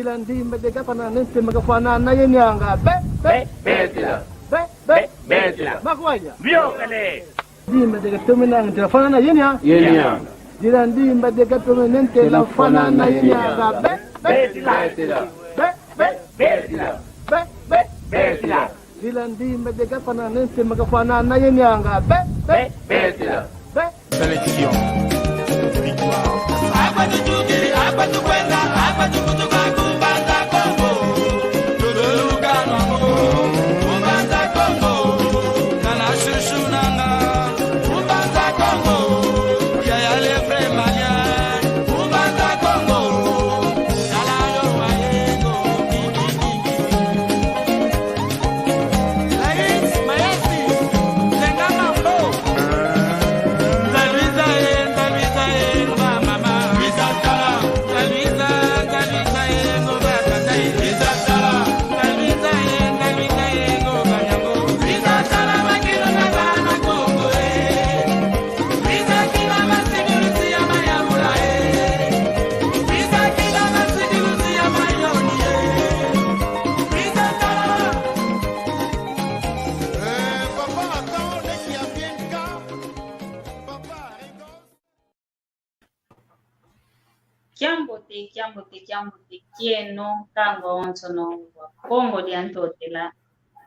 Dila ndimba de gapana nente magafanana yenyanga. Betila. Betila. Makwanya. Biokale. Ndimba de gatumina nente fanana yenyanga. Yenyanga. Dila ndimba de gatumina nente la fanana yenyanga. Betila. Betila. Betila. Dila ndimba de gapana nente magafanana yenyanga. Betila. Sélection. Agua tu chukiri, agua tu cuenta, agua tu kutuka kumbanda Kongo. Lulu kano kumbanda Kongo. Nana shushu nanga kumbanda Kongo. Yaya lefre manya kumbanda Kongo. Nala yo mayengo. Lais mayasi lenga mambo. Kiambote kieno kangwa onsono wa Kongo diantotela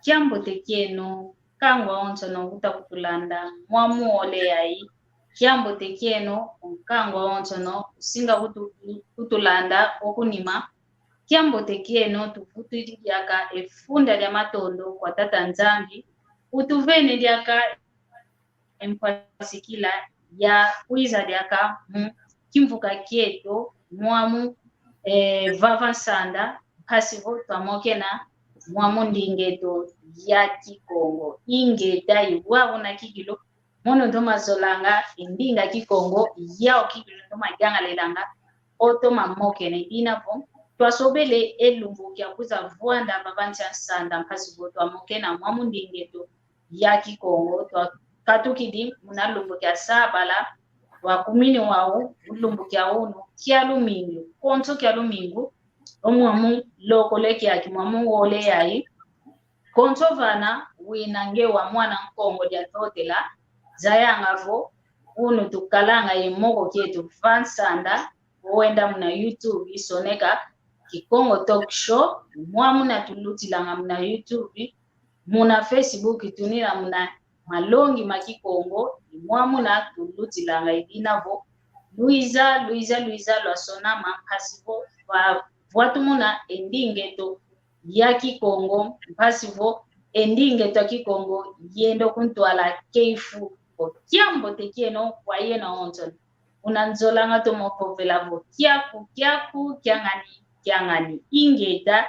kiambote kieno kangwa onsono utakutulanda mwamuole yai kiambote kieno kangwa onsono usinga kutulanda okunima kiambote kieno tufutu diaka efunda dia matondo kwa tata nzambi utuvene diaka empasikila ya kuiza diaka kimvuka kieto mwamu vava sanda pasivo twamokena mwamu ndingeto ya Kikongo ingeta iwa una kikilo mono ndoma zolanga indinga Kikongo yao kikilo ndoma janga lelanga otoma mokene inapo twasobele elumbu kya kuza vuanda babancha sanda pasivo twamokena mwamu ndingeto ya Kikongo twatukidi munalumbu kya sabala wakumini wao ulumbu kya uno kia lumingu konto kia lumingu omwamu lokole kia kimwamu wole yai konto vana winange wa mwana Kongo dia totela zayangavo uno tukalanga imoko kietu fansanda wenda muna YouTube isoneka Kikongo Talk Show mwamu na tulutilanga muna YouTube muna Facebook tunira muna malongi makikongo mwamu na tulutilanga idinavo Luiza lwasona mpasivo watu muna endingeto ya Kikongo mpasivo endingeto ya Kikongo yendo kuntwala keifu kiambote kieno kwa yena onton unanzolanga tomopovelavo kiaku kiangani ingeta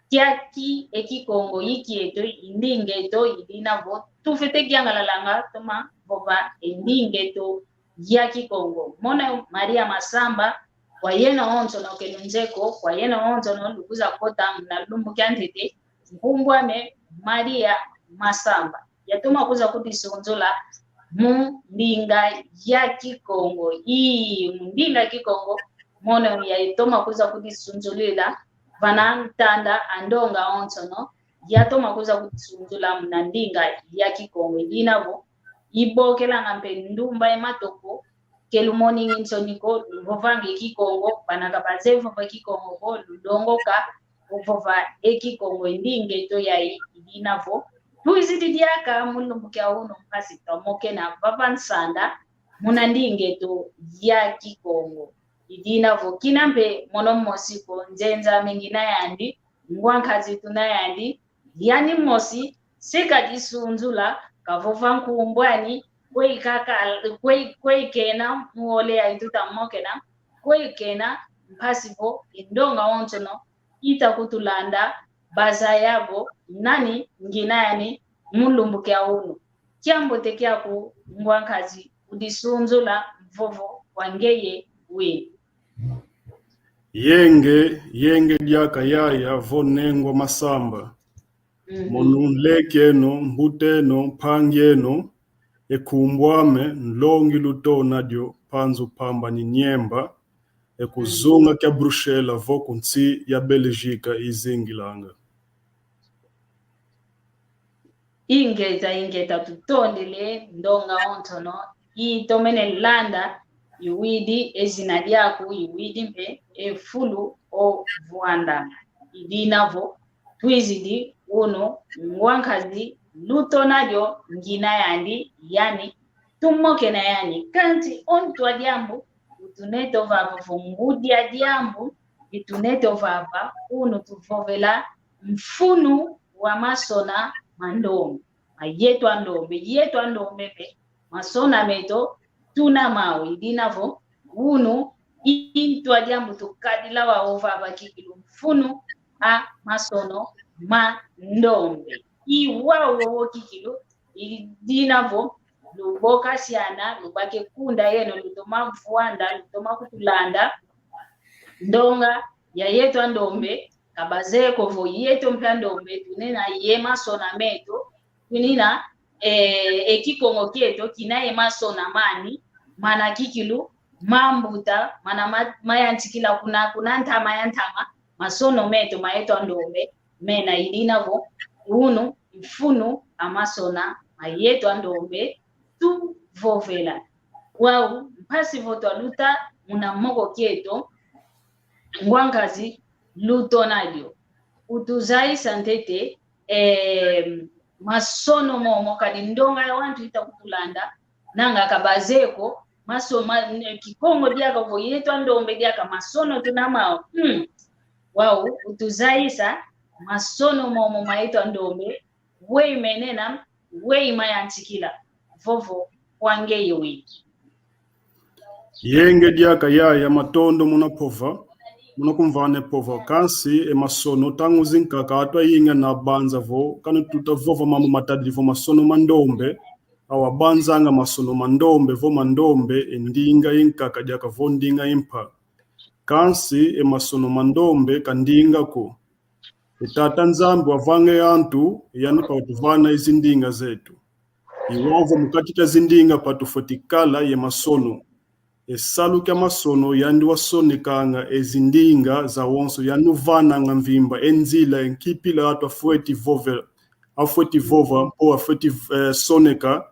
kiaki ekikongo yikieto indingeto idinavo tufete kiangalalanga toma bova endingeto ya Kikongo mona Maria Masamba kwa yena onzo na kelunzeko kwa yena onzo na lukuza kota na lumbu kyantete mkumbwane Maria Masamba yatuma kuza kutisonzola mundinga ya Kikongo mundinga Kikongo mona yatuma kuza kutisonzolela vanantanda andonga onzo no yatuma kuza kutisonzola mnandinga ya Kikongo inavo ibokela ngampe ndumba ematoko kelumoni nginsoniko vovange Kikongo banaka bazevo ba Kikongo ko ludongoka vova ekikongo ndingeto yai idinavo tuizidi diaka mulumbu kya uno mpasi tomoke na vapansanda muna ndingeto ya Kikongo idinavo kinambe mono mosiko nzenza mengina yandi ngwankazi tunayandi yani mosi seka disunzula kavova nkumbwani kweikena muole aituta mokena kweikena mpasivo indonga ontono ita kutulanda baza yabo nani ngina yani mulumbu kya uno kiambote kyako ngwankazi udisunzula mvovo wangeye we yenge diaka yaya vonengo Masamba monulekeno mbuteno pangeno ekumbwame nlongi lutona dio panzu pamba ni nyemba ekuzunga kya Bruxela vo kuntsi ya Belgica izingilanga. Ingeta tutondele ndonga ontono itomene landa iwidi ezina lyako iwidi mpe efulu o vuanda idinavo twizidi uno ngwankazi luto nalyo ngina yandi yani tumoke na yani kanti ontwa diambu utuneto vava vungudia diambu ituneto vava uno tuvovela mfunu wa masona mandombe ayetwa ndombe pe masona meto tuna mawe idinavo uno intwa diambu tukadila wa ovava kikilu mfunu a masono mandombe iwawo kikilu idinavo luboka siana lubake kunda yeno lutoma mfuanda lutoma kutulanda ndonga ya yetwa ndombe kabazeko vo yeto mpya ndombe tunena yema sona meto tunina ekikongo kieto kina yema sona mani mana kikilu mambuta mana mayantikila kuna ntama yantama masono meto mayeto ndombe mena idinavo unu mfunu amasona mayeto ndombe tu vovela wau mpasi voto luta muna moko kieto ngwangazi luto nalyo utuzai santete masono momo kadi ndonga ya wantu itakutulanda nanga kabazeko kikongo diaka voyetwa ndombe diaka masono tunamao wau utuzaisa masono momo maitwa ndombe wei menena wei mayantikila vovo wange yewiki Yenge diaka ya matondo munapova munakumvane pova kansi masono tangu zinkaka atwa yinga na banza vo kanu tutavova mamu matadi vo masono mandombe awa banzanga masono mandombe vo mandombe endinga yinkaka diaka vo ndinga impa kansi masono mandombe kandinga ko tata nzambi wavange antu yani pa utuvana izindinga zetu iwavo mukatita zindinga patufotikala ye masono esalu kya masono yandi wasonekanga ezindinga za wonso yanuvana nga mvimba enzila enkipila atu afueti vova po afueti soneka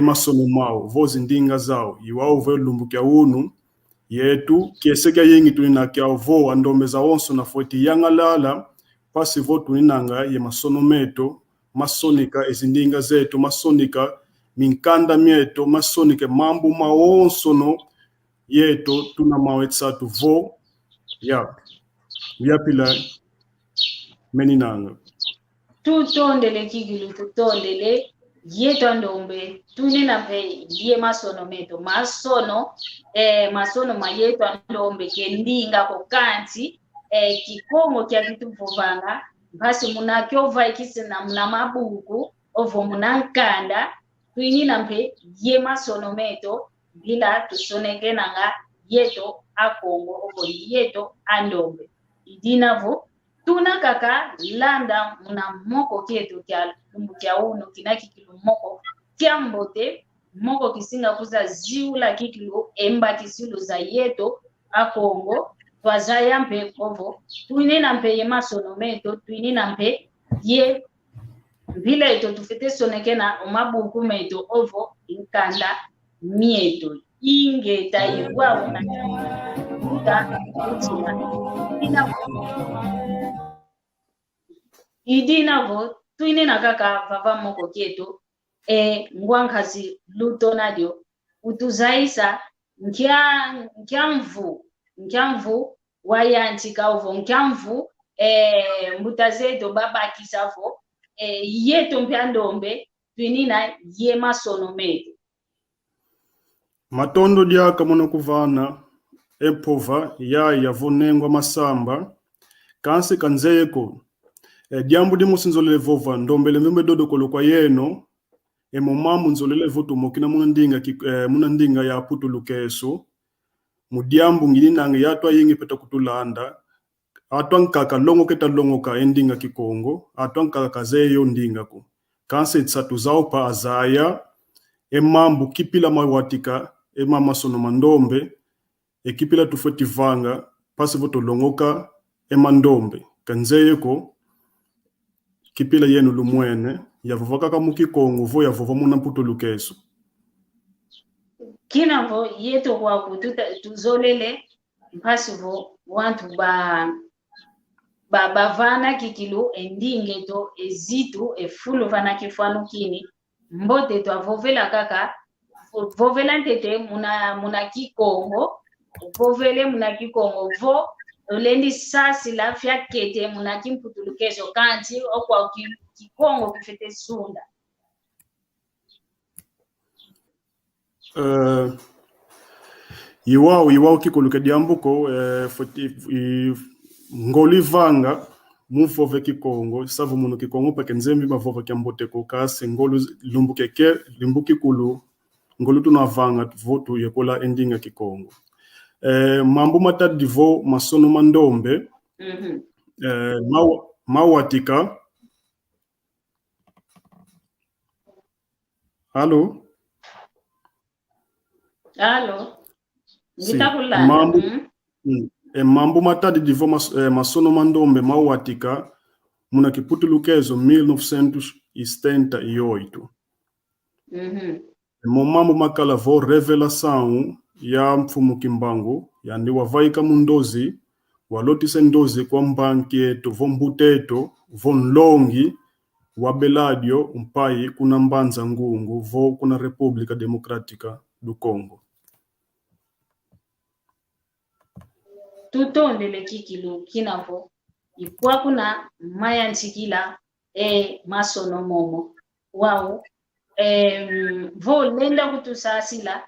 masono mao vozi ndinga zao iwao ve lumbu kya unu yetu kieseka yengi tunina kya vo andombe za wonso na fueti yangalala pasi vo tuninanga ye masono meto masoneka ezindinga zetu masoneka minkanda mieto masoneka mambu mawonso no yeto tuna mawetsatu vo ya pila meninanga tutondele kigilu tutondele yeto ndombe tunena pe ye masono meto masono mayeto ndombe kendinga ko kanti kikongo kya vitu vovanga basi munakyova ikisina muna mabuku ovo munankanda tuinina mpe ye masono meto bila tusoneke nanga yeto akongo ovo yeto andombe idinavo tuna kaka landa muna moko kieto kya lumbu kya uno kina kikilu moko kya mbote moko kisinga kuza ziula kikilu emba kisilu za yeto akongo twazaya mpe ovo tuinina mpe ye masono meto tuinina mpe ye vile eto tufete soneke na umabuku meto ovo inkanda mieto ingeta iwa una idinavo tuinina kaka vava moko kieto ngwankazi luto nadio utuzaisa nkyamvu wayantika ovo nkyamvu mbuta zeto babakisavo yeto mpya ndombe tuinina ye masono meto matondo diaka munakuvana epova ya vonengwa masamba kansi kanzeko diambu dimusinzolele vova ndombele mvimbe dodo kolokwa yeno momamu nzolele voto mokina munandinga ya putu lukeso mudiambu ngininanga yatwa yingi peta kutulanda atwa nkaka longo keta longo ka endinga kikongo atwa nkaka kazeyo ndinga ko kansi tsatu zao pa azaya emambu kipila mawatika emama sono mandombe ekipila tufoti vanga pasi voto longoka emandombe kanzeyeko kipila yenu lumwene yavovaka kamuki kongo vo yavova muna mputo lukeso kina vo yeto kwa tuzolele mpasi vo wantu bavana kikilu endinge to ezitu efulu vana kifanu kini mbote to avovela kaka vovela ntete muna kikongo vovele muna kikongo vo olendi sasi la fya kete muna kimputulukezo kanti okwa kikongo kifete sunda iwao kikoluke diambuko ngoli vanga mufove kikongo savu muno kikongo pake nzembi bavova kiambote kokase ngolu limbuki kulu ngolu tunavanga votu yekola endinga kikongo mambo matadi vo masono mandombe mawatika Halo mambo matadi divo masono mandombe mawatika muna kiputulukezo 1978 mambo makala vo revelação ya mfumu Kimbangu yandi wavaika mundozi walotise ndozi kwa mbanki yetu vo mbuteto vo nlongi wa Beladio mpai kuna mbanza ngungu vo kuna República Democrática do Congo tutondele kikilu kinavo ipwa kuna maya nchikila masono momo wao vo lenda kutusasila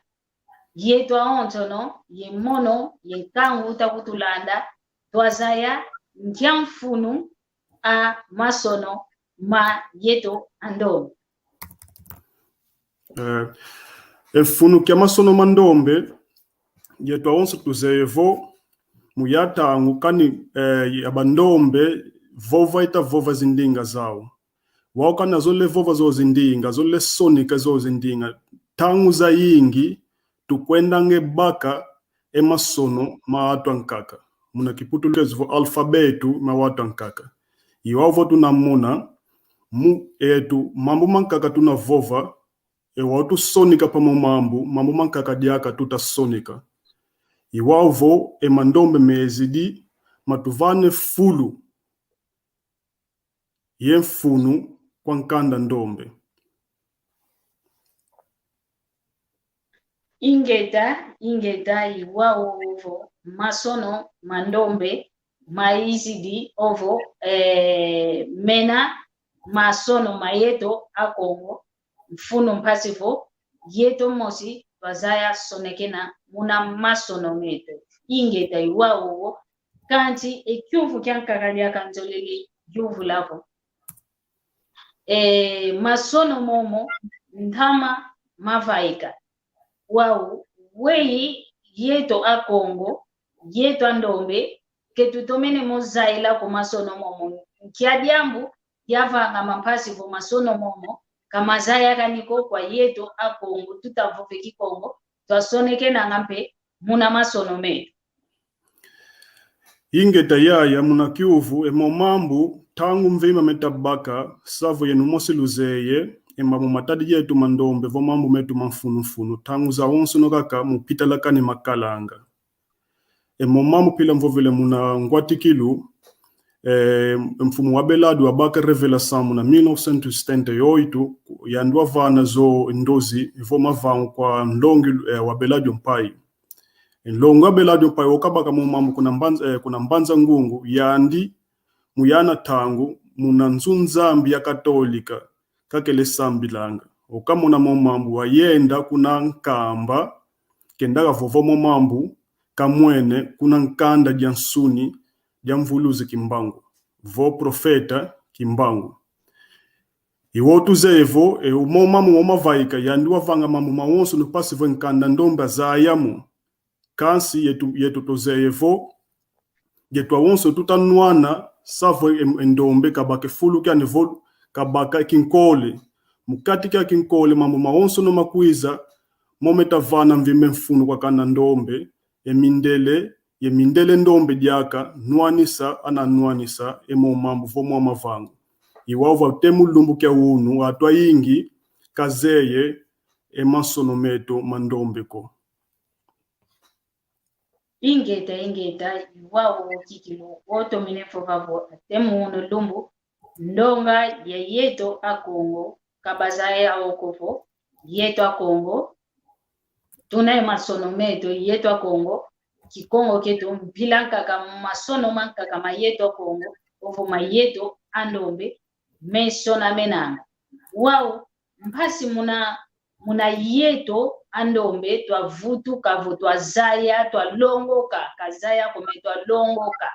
yetu aontono ye mono ye kangu takutulanda twazaya nkiamfunu a masono ma yeto andombe efunu kia masono mandombe yetu aonso tuzeyevo muyatangu kani abandombe vova zindinga zao wao kana zole vova zo zindinga zole sonika zo zindinga tangu za yingi tukwenda ngebaka emasono maatu ankaka muna kiputulukezo vo alfabetu mawatu ankaka iwavo tunamuna etu mambo mankaka tunavova watu sonika pamo mambo mankaka diaka tutasonika iwavo emandombe mezidi matuvane fulu yemfunu kwa nkanda ndombe ingeta iwao ovo masono mandombe maizidi ovo mena masono mayeto akongo mfuno mpasivo yeto mosi wazaya sonekena muna masono meto ingeta iwao kanti ekyuvu kyankakalia kanzolele yuvu lavo masono momo ndama mavaika wao wei yeto akongo yeto andombe ketutomene mozaila ko masono momo kiadiambu yavanga mampasi vo masono momo kama zaya kaniko kwa yeto akongo tutavove kikongo twasoneke na ngampe muna masono meto ingeta yaya muna kiuvu emomambu tangu mvima metabaka savo yenu mosi luzeye embamu matadi yetu mandombe vo mambu metu manfunufunu tangu za onso nokaka mupita lakani makalanga emomambu pila mvovele muna ngwatikilu mfumu wa Belado wabaka revelação muna 1978 yandwa vana zo ndozi vo mavangu kwa nlongi wa Belado mpai nlongo wa Belado mpai okabaka momambu kuna mbanza ngungu yandi muyana tangu muna nzunzambi ya katolika kakele sambilanga okamuna momambu wayenda kuna nkamba kendaka vovo momambu kamwene kuna nkanda jansuni jamvuluzi Kimbangu vo profeta Kimbangu iwotu zevo umomamu womavaika yandiwa vanga mamu mawonso nupasi vo nkanda ndomba zayamu kansi yetu tozevo yetu awonso tutanwana savo endombe kabake fulu kyane vo kabaka kinkole mukati kya kinkole mamu mawonso no makwiza mometavana mvime mfunu kwa kana ndombe mindele ndombe diaka nuanisa ana nuanisa emo mambo vomo mavangu iwava temu lumbu kya unu atwa yingi kazeye emasonometo mandombe ko ingeta iwawo kikilo woto minefo vavo temu unu lumbu ndonga ya yeto a Kongo kabazaye a okofo yeto a Kongo tuna masonometo yeto a Kongo kikongo ketu mpilanka kama masono manka kama yeto a Kongo ovo mayeto andombe mesona menanga wao mpasi muna yeto andombe twa vutu kavu twa zaya twa longoka kazaya kome twa longoka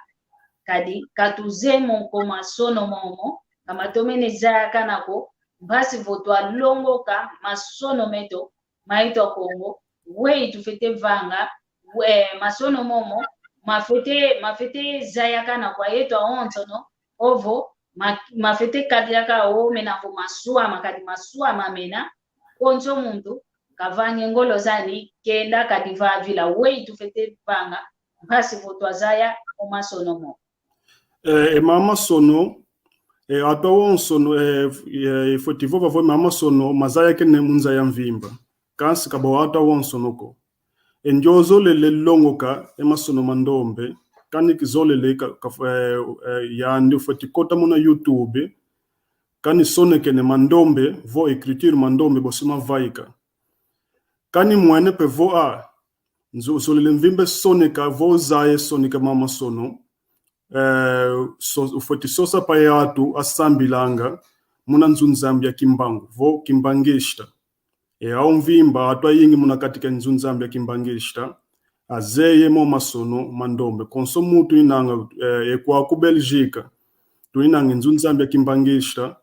kadi katuzemo ko masono momo kama tomene zaya kanako mpasi votwa longoka masono meto maito Kongo we tufete vanga we masono momo mafete zaya kana kwa yeto ontono ovo mafete kadiaka o menavo masua makadi masua mamena konso muntu kavange ngolo zani kenda kadiva vila we tufete vanga mpasi votwa zaya o masono mo mama sono atwa wonsono fotivo vavo mama sono mazaya kene munza ya mvimba kansi kabo atwa wonsono ko enjozo lele longoka emasono mandombe kani kizolele yandi fotikota muna YouTube kani sone kene mandombe vo écriture mandombe bosima vaika kani mwene pe vo nzo solele mvimbe sonika vo zaye sonika mama sono foti sosa pa yatu asambilanga muna nzunzambi ya kimbangu vo kimbangishta au mvimba atwa yingi muna katika nzunzambi ya kimbangishta azeye mo masono mandombe konso mutu inanga kwa ku Belgica tu inanga nzunzambi ya kimbangishta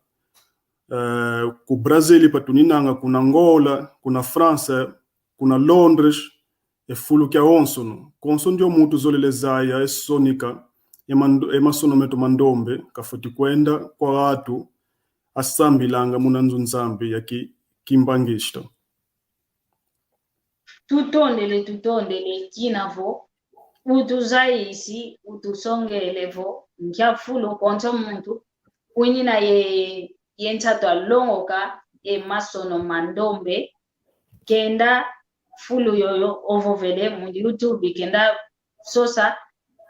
ku Brazil pa tuninanga kuna Angola kuna France kuna Londres fulu kya onsono konso ndio mutu zolele zaya esonika emasono meto mandombe kafuti kwenda kwa watu asambilanga muna nzunzambi ya kimbangishta tutondele kinavo utuzaisi utusongelevo nkiafulo konso muntu kunyina yenchato alongoka masono mandombe kenda fulu yoyo ovovele mu YouTube kenda sosa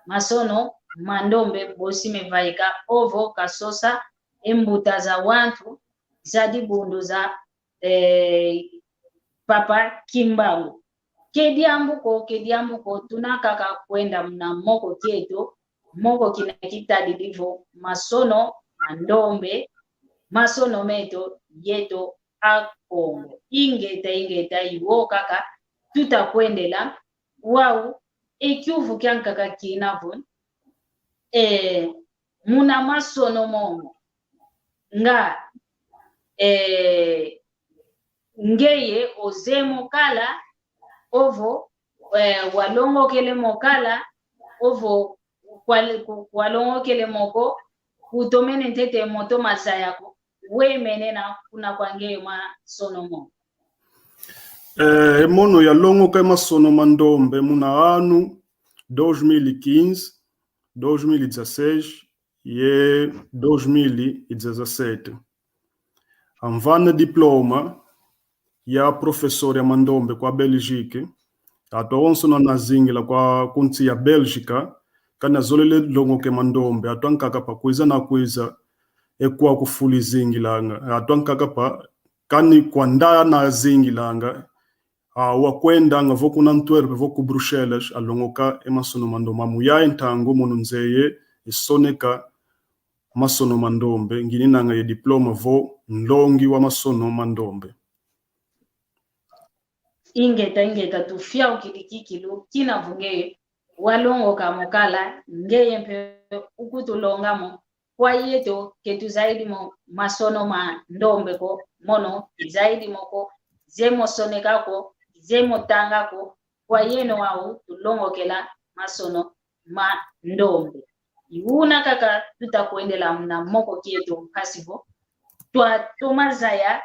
masono mandombe bosime vaika ovo kasosa embuta za wantu zadi bundu za papa kimbangu kediambuko tunakaka kwenda mna moko kieto moko kinakita didivo masono mandombe masono meto yeto a Kongo ingeta iwo kaka tutakwendela wau ekyuvu kyankaka kinavo muna masono momo nga ngeye ozemo kala ovo walongokele mokala ovo walongokele moko kutomene ntete moto masayako we menena kuna kwangeyo masono momo mono ya longoka masono mandombe muna anu 2015 2016 e 2017 anvana diploma ya professor ya mandombe kwa Belgique ato onsono na zingila kwa kunti ya Belgica kana zolele longoke mandombe ato ankaka pa kuiza na kuiza kwa kufuli zingilanga ato ankaka pa kani kwa ndaya na zingilanga wakwenda nga voku na Antwerp voku Bruxelles alongoka emasono mandombe amuya entango munu nzeye isoneka masono mandombe ngini nanga ye diploma vo nlongi wa masono mandombe ingeta tufia ukilikikilo kina vunge walongoka mokala ngeye mpe ukutulongamo kwa yeto ketu zaidi mo masono mandombe ko mono zaidi moko zemo sonekako zemo tangako kwa yeno wao tulongokela masono mandombe iuna kaka tutakwendela mna moko kieto pasivo twa tomazaya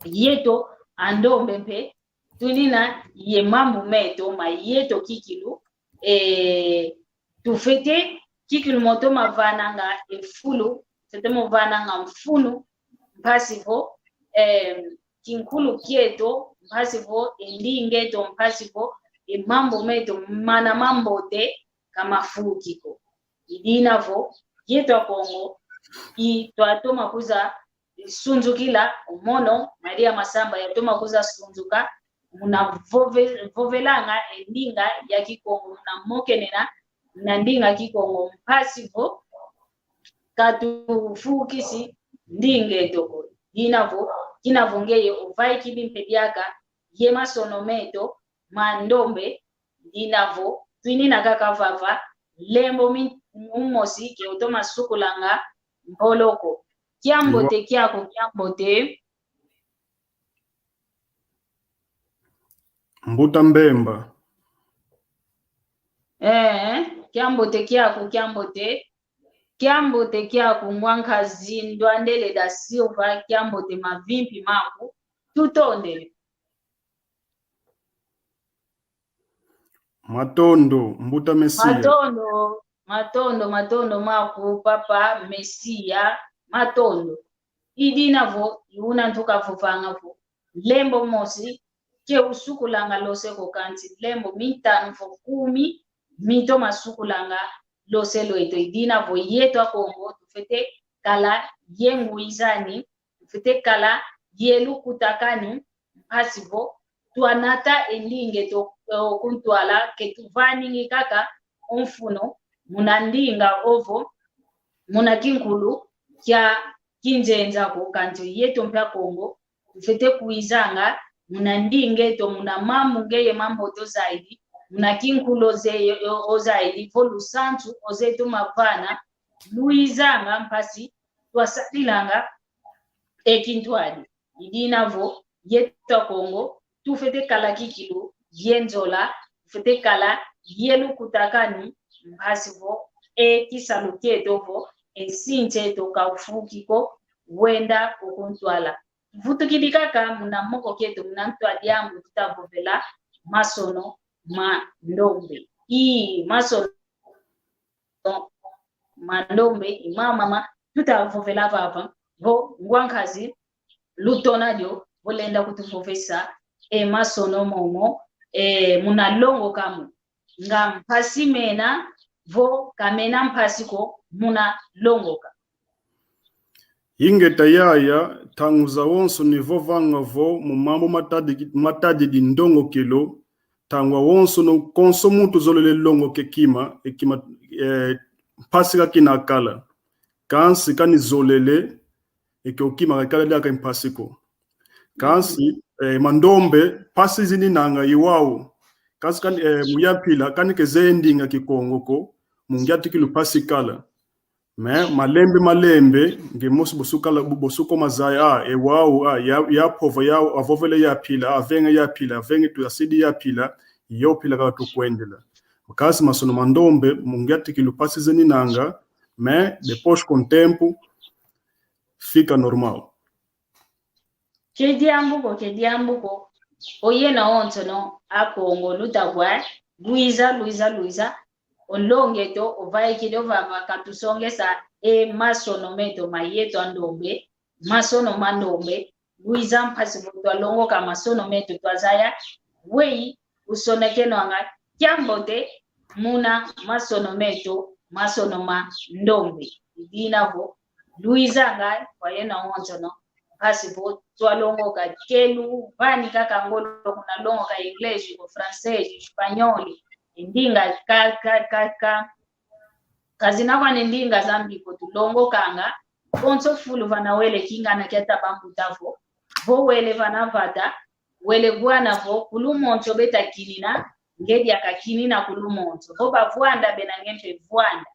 yeto andombe mpe tunina ye mambo meto ma yeto kikilu tufete kikilu moto mavananga efulu fete movananga mfunu mpasivo kinkulu kieto mpasivo endingeto mpasivo mambo meto mana mambo te kama fukiko idinavo yeto Kongo itwatoma kuza sunzukila umono Maria Masamba yatoma kuza sunzuka muna vovelanga endinga ya Kikongo muna mokenena na ndinga Kikongo mpasivo katufukisi ndinge toko dinavo kinavongeye uvai kibimpediaka yema sonometo mandombe dinavo twinina kakavava lembo umosi ke utoma sukulanga mboloko kiambote kyako kiambote Mbuta Mbemba kiambote kyako kiambote kyako mwankazi Ndwandele da Silva kiambote mavimpi maku tutondele Matondo Mbuta Mesia matondo maku papa Mesia matondo idinavo iuna ntukavuvangavo lembo mosi ke usukulanga loseko kanti lembo mitano fo 10 mito masukulanga loselo eto idinavo yeto Kongo tufete kala yenguizani tufete kala yelu kutakani mpasivo tuanata endinge to kuntwala ketuvani kaka umfuno munandinga ovo muna kinkulu kya kinjenza ko kanti yeto mpya Kongo tufete kuizanga munandinge to muna mamu ngeye mambo to zaidi muna kinkulo ze ozaidi volusantu ozetu mapana luizanga mpasi twasalilanga ekintwali idinavo yeto Kongo tufete kala kikilu yenzola tufete kala yelu kutakani mpasivo kisaluketovo esinche to kaufukiko wenda okuntwala vutukidikaka muna moko keto muna ntwali yangu tutavovela masono mandombe masono mandombe imama tutavovela papa vo ngwankazi lutonadio volenda kutuvovesa masono momo muna longo kamu nga mpasi mena vo kamena mpasiko muna longoka Ingeta yaya tanguza wonso nivo vanga vo mumambo matadi di ndongo kilo tangwa wonso no konso mutu zolele longo ekima pasika kinakala kansi kani zolele okima kala laka impasiko kansi mandombe pasi zini nanga iwawu kansi kani muyapila kani kezendinga Kikongo ko mungyati kilu pasikala malembe ngemosi bosuko mazaya ewawu ya pova ya avovele ya pila avenge tu asidi ya pila yo pila ka tu kwendela kasi masono mandombe mungyati kilu pasi zeni nanga depois com tempo fica normal kediambuko oyena onto no akongo lutagwa Luiza onlongeto ovai kidova katusongesa masono meto mayeto andombe masono mandombe Luiza mpasivuto alongo ka masono meto twazaya wei usonekeno anga kyambote muna masono meto masono mandombe idinavo Luiza nga kwayena onto no pasivo twalongo ka kelu vani kaka ngolo kuna longo ka English ko francais espanhol indinga kazina kwa ndinga zambiko tulongo kanga onso fulu vana wele kinga na keta bambu tavo vo wele vana vada wele bwana vo kulumonto beta kinina ngedi akakinina kulumonto vo bavwanda bena ngempe vwanda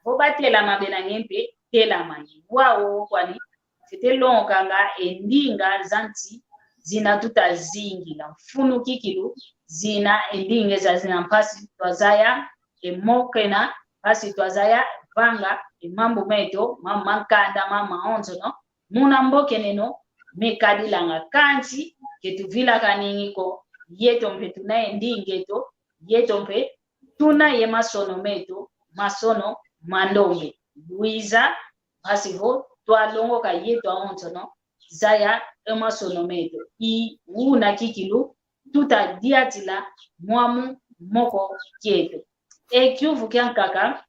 vo batela mabena ngempe tela manyi wao kwani fitelongo kanga endinga zanti zina tutazingira mfunu kikilu zina endinge za zina mpasi twazaya emokena pasi twazaya vanga mambo meto mama kanda mama onzo no muna mboke neno mekadilanga kanti ketuvila kaningiko yetombe tunaye ndingeto yetombe tunaye masono metu masono mandombe Luiza pasivo twalongoka yetu aontono zaya emasono metu I una kikilu tutadiatila mwamu moko kietu kyuvu kyankaka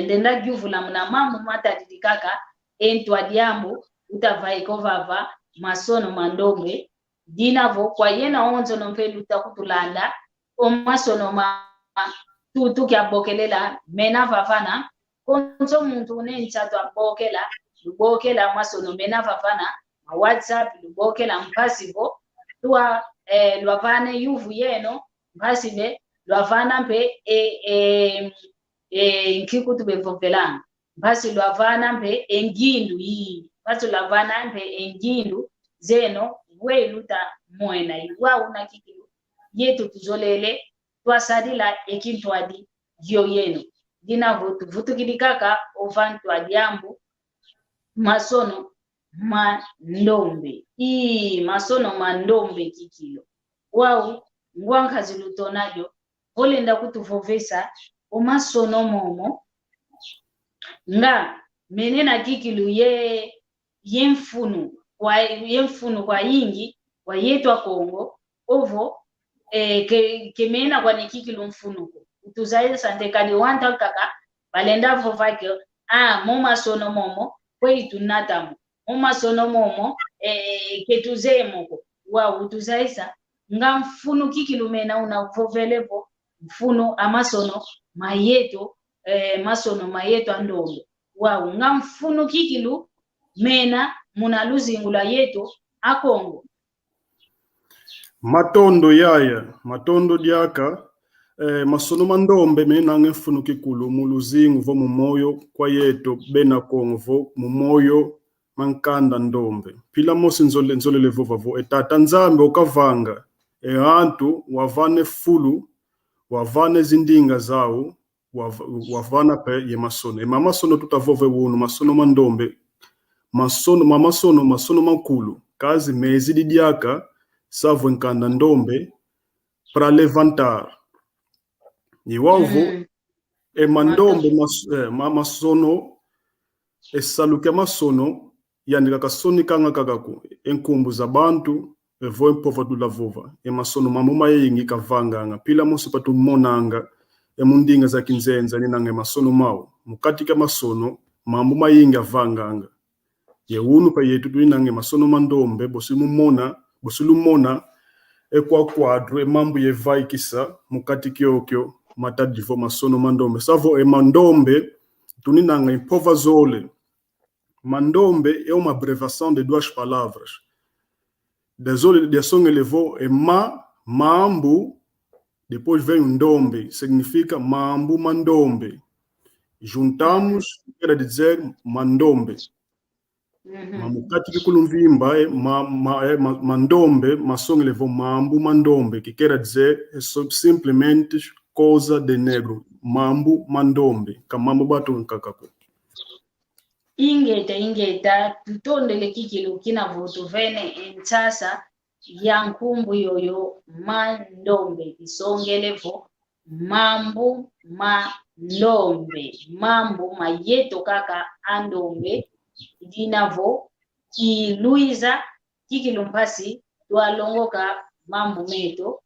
ndenda gyuvu la mna mamu matadikaka entwa diambu utavaiko vava masono mandombe dinavo kwa yena onzo nompelu takutulanda o masono tutu kya bokelela mena vavana konzo muntu unenchato abokela lubokela masono mena vavana WhatsApp lubokela mpasivo tua lwavane yuvu yeno mpasive lwavana mpe nkikutu bevovelanga basi lwavana mpe engindu yi basi lwavana mpe engindu zeno weluta mwena iwa una kikilu yetu tuzolele twasadila ekintwadi yo yenu dina vutukidikaka ovantu adiambu masono mandombe masono mandombe kikilo wau ngwankazi lutonajo olenda kutuvovesa o masono momo nga menena kikilu yemfunu kwa yingi kwa yetwa Kongo ovo kemena kwa nikikilu mfunuko utuzaile sante kadi wanta kaka balenda vovake mo masono momo kwe tunatamu mo masono momo ketuzemoko wa utuzaisa nga mfunu kikilu mena una vovelevo mfuno amasono mayeto masono mayeto andombe wa nga mfuno kikilu mena muna luzingula yeto akongo matondo yaya matondo diaka masono mandombe mena mfuno kikulu muluzingu vo mumoyo kwa yeto bena kongo vo mumoyo mankanda ndombe pila mosi nzolele vovavo etata nzambe okavanga hantu wavane fulu wavane zindinga zao wavana pe ye masono masono tutavove wunu masono mandombe masono makulu kazi mezi didiaka savo nkanda ndombe pra levantar iwavo mandombe masono esaluke masono yandika kasoni kanga kakaku enkumbu za bantu evo empova tulavova masono mamuma yingi kavanganga pila mosi patu monanga mundinga za kinzenza ninanga masono mau mukati ka masono mamuma yingi avanganga unu pa yetu tuninanga masono mandombe bosilumona kwa quadro mambu yevaikisa mukati kyokyo matadivo masono mandombe savo mandombe tuninanga impova zole mandombe é uma abreviação de duas palavras. De som elevou é mambu, depois vem ndombe, significa mambu mandombe. Juntamos, quer dizer mandombe. Mamukati que kulumvimba é mandombe, mas som elevou mambu mandombe, que quer dizer é simplesmente coisa de negro. Mambu mandombe, kamambu batu nkakaku. ingeta tutondele kikilu kina vutu vene entsasa ya nkumbu yoyo mandombe isongelevo mambu mandombe mambu mayeto kaka andombe dinavo Luiza kikilu mpasi twalongoka mambu meto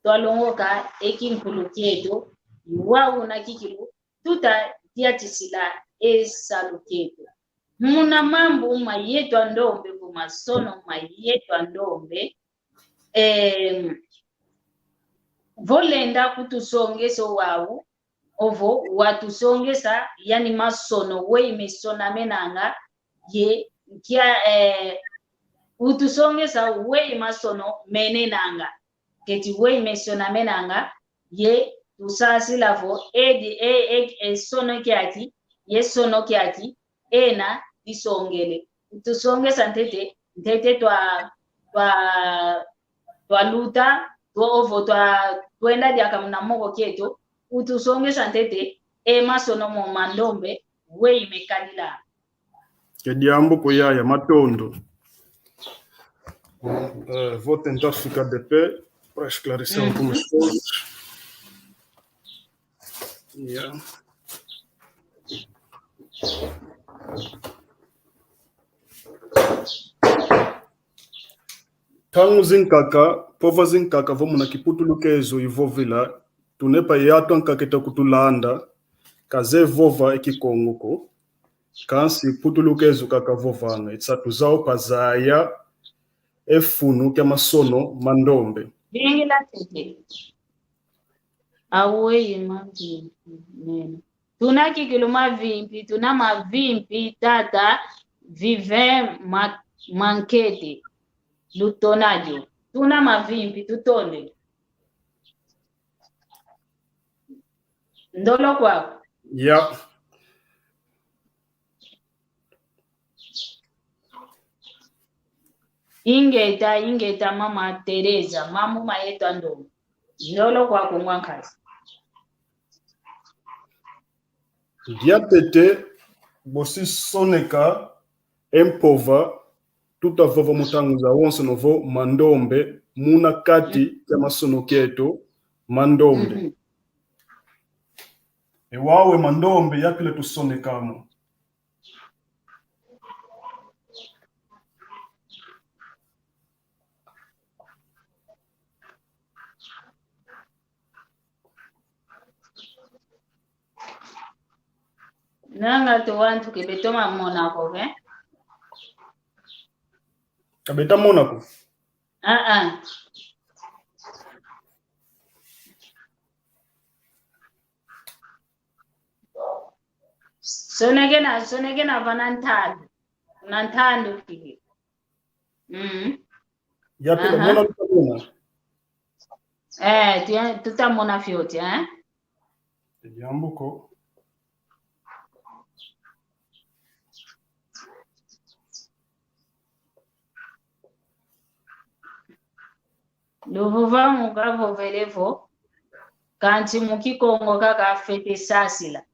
twalongoka ekinkulu kieto iwawu na kikilu tuta tiatisila esaluketo muna mambu mayetu andombe kumasono mayetu andombe volenda kutusongeso wawu ovo watusongesa yani masono we mesona menanga ye kia utusongesa we masono menenanga keti we mesona menanga ye tusasi lavo sono kiaki yesono kiaki ena disongele tusongesa ntete twa luta ovo twenda diaka mnamoko kieto utusongesa ntete masono mo mandombe we imekalila kediambo kuyaya matondo Vou tentar ficar de pé para esclarecer algumas coisas. Yeah. Tangu zinkaka, pova zinkaka vamos na kiputulukezo ivovila, tunepa yato nkaketa kutulanda, kaze vova ekikongoko, kansi putulukezo kaka vovanga, itsatuzao pazaya, efunu kya masono mandombe. Vingi la tete. Awe mavimpi. Tuna kikilo mavimpi, tuna mavimpi tata vive mankete. Lutonadio. Tuna mavimpi tutone. Ndolo kwa. Yeah. Ingeta mama Teresa, mamu maeto ando. Ndolo kwa kumwankazi. Diatete, bosi soneka, empova, tuta vova mutangu za onse novo mandombe, muna kati ya masono keto, mandombe. Ewawe mandombe yakile tusonekamo. Nanga to wantu kibetoma Monaco, eh? Kabeta Monaco? Sonegena vanantando. Nantando kiki. Ya pila mona lutabona. Tuta mona fioti, eh? Jambuko. Luvuva mugavo velevo. Kanti mukikongo kaka fete sasila.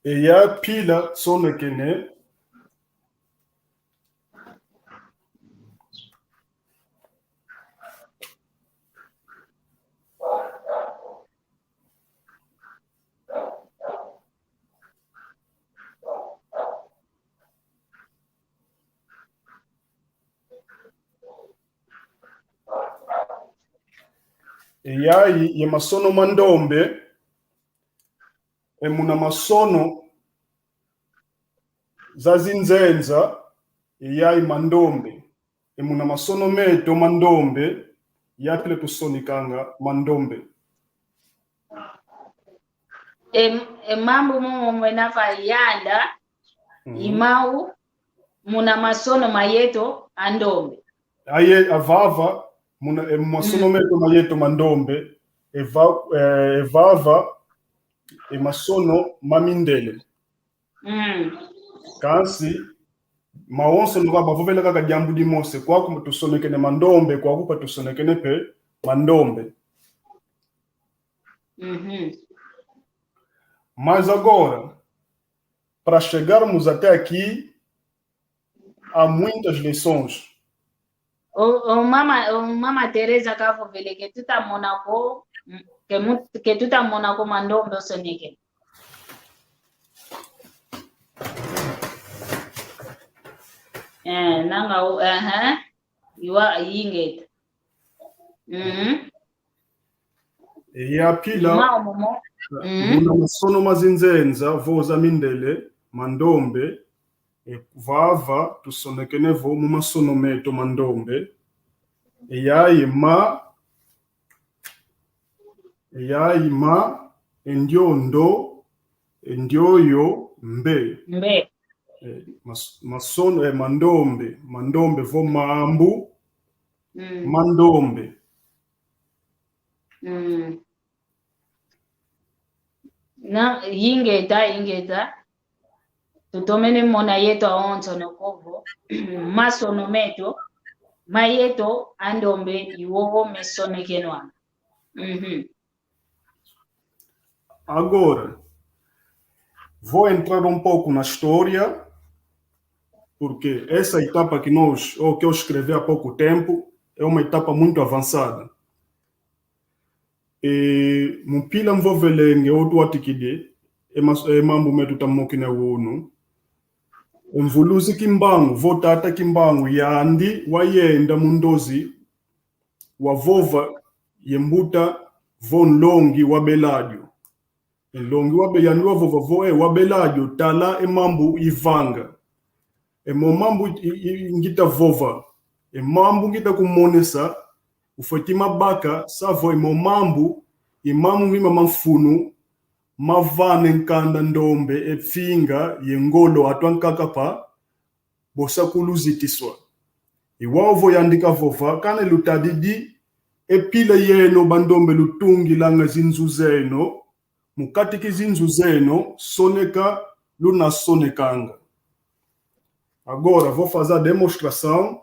E ya pila sonekene. Eyayi ye masono mandombe emuna masono zazinzenza eyayi mandombe emuna masono meto mandombe yapile tusonikanga mandombe Mambo mumwe nafa yanda imau muna masono mayeto andombe aye avava muna masono meto mayeto mandombe evava masono mamindele kansi maonso nuka bavovela kaka jambu dimose kwaku tusonekene mandombe kwaku patusonekene pe mandombe. Mas agora, para chegarmos até aqui, há muitas lições. Mama Teresa kavo vele que tu tá Monaco, que tu tá Monaco mandombe osoneke. Nanga iwa yingeta. E a pila muna masono mazinzenza voza mindele mandombe vava tusonekene vo mu masono meto mandombe eyayi ma endiondo endioyo mbe masono mandombe vo mambu mandombe na yingeta tutomene mona yetu aonto nokovo masono meto mayeto andombe iwowo mesonekenwa. Agora, vou entrar um pouco na história, porque essa etapa que eu escrevi há pouco tempo, é uma etapa muito avançada. E mpila mvovelenge otu watikide, mambo metu tamoki na wonu. Mvuluzi kimbangu, votata kimbangu, yandi wayenda mundozi, wavova yembuta von longi wabeladio. Longi wabeyandi wavova voe wabeladio, tala mambo ivanga. Mambo ngita vova. Mambo ngita kumonesa, ufatima baka, savo mambo, imamu mima mafunu, mavane nkanda ndombe, epfinga, yengolo atwankakapa, bosakuluzitiswa. Iwavo yandika vova, kane lutadidi, epile yeno bandombe lutungi langa zinzu zeno, mukatiki zinzu zeno, soneka luna sonekanga. Agora, vou fazer a demonstração.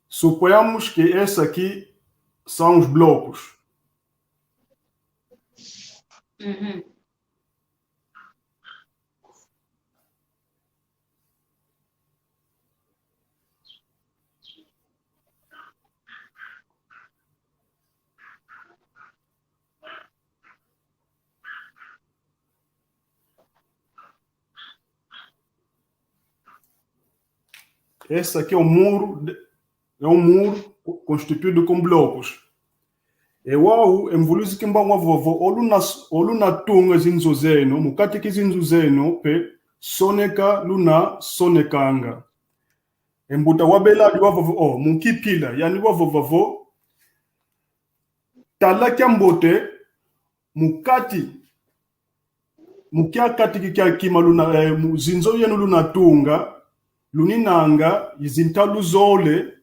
Suponhamos que esse aqui são os blocos. Esse aqui é um muro constituído com blocos. Ewau emvuluzi kimbangu vovo oluna tunga zinzo zeno mukati kizinzo zeno pe soneka luna sonekanga. Embuta wabeladi wavovo mukipila yani wavovo talakya mbote mukati mukyakati kikyakima luna zinzo yenu luna tunga luninanga izintalu zole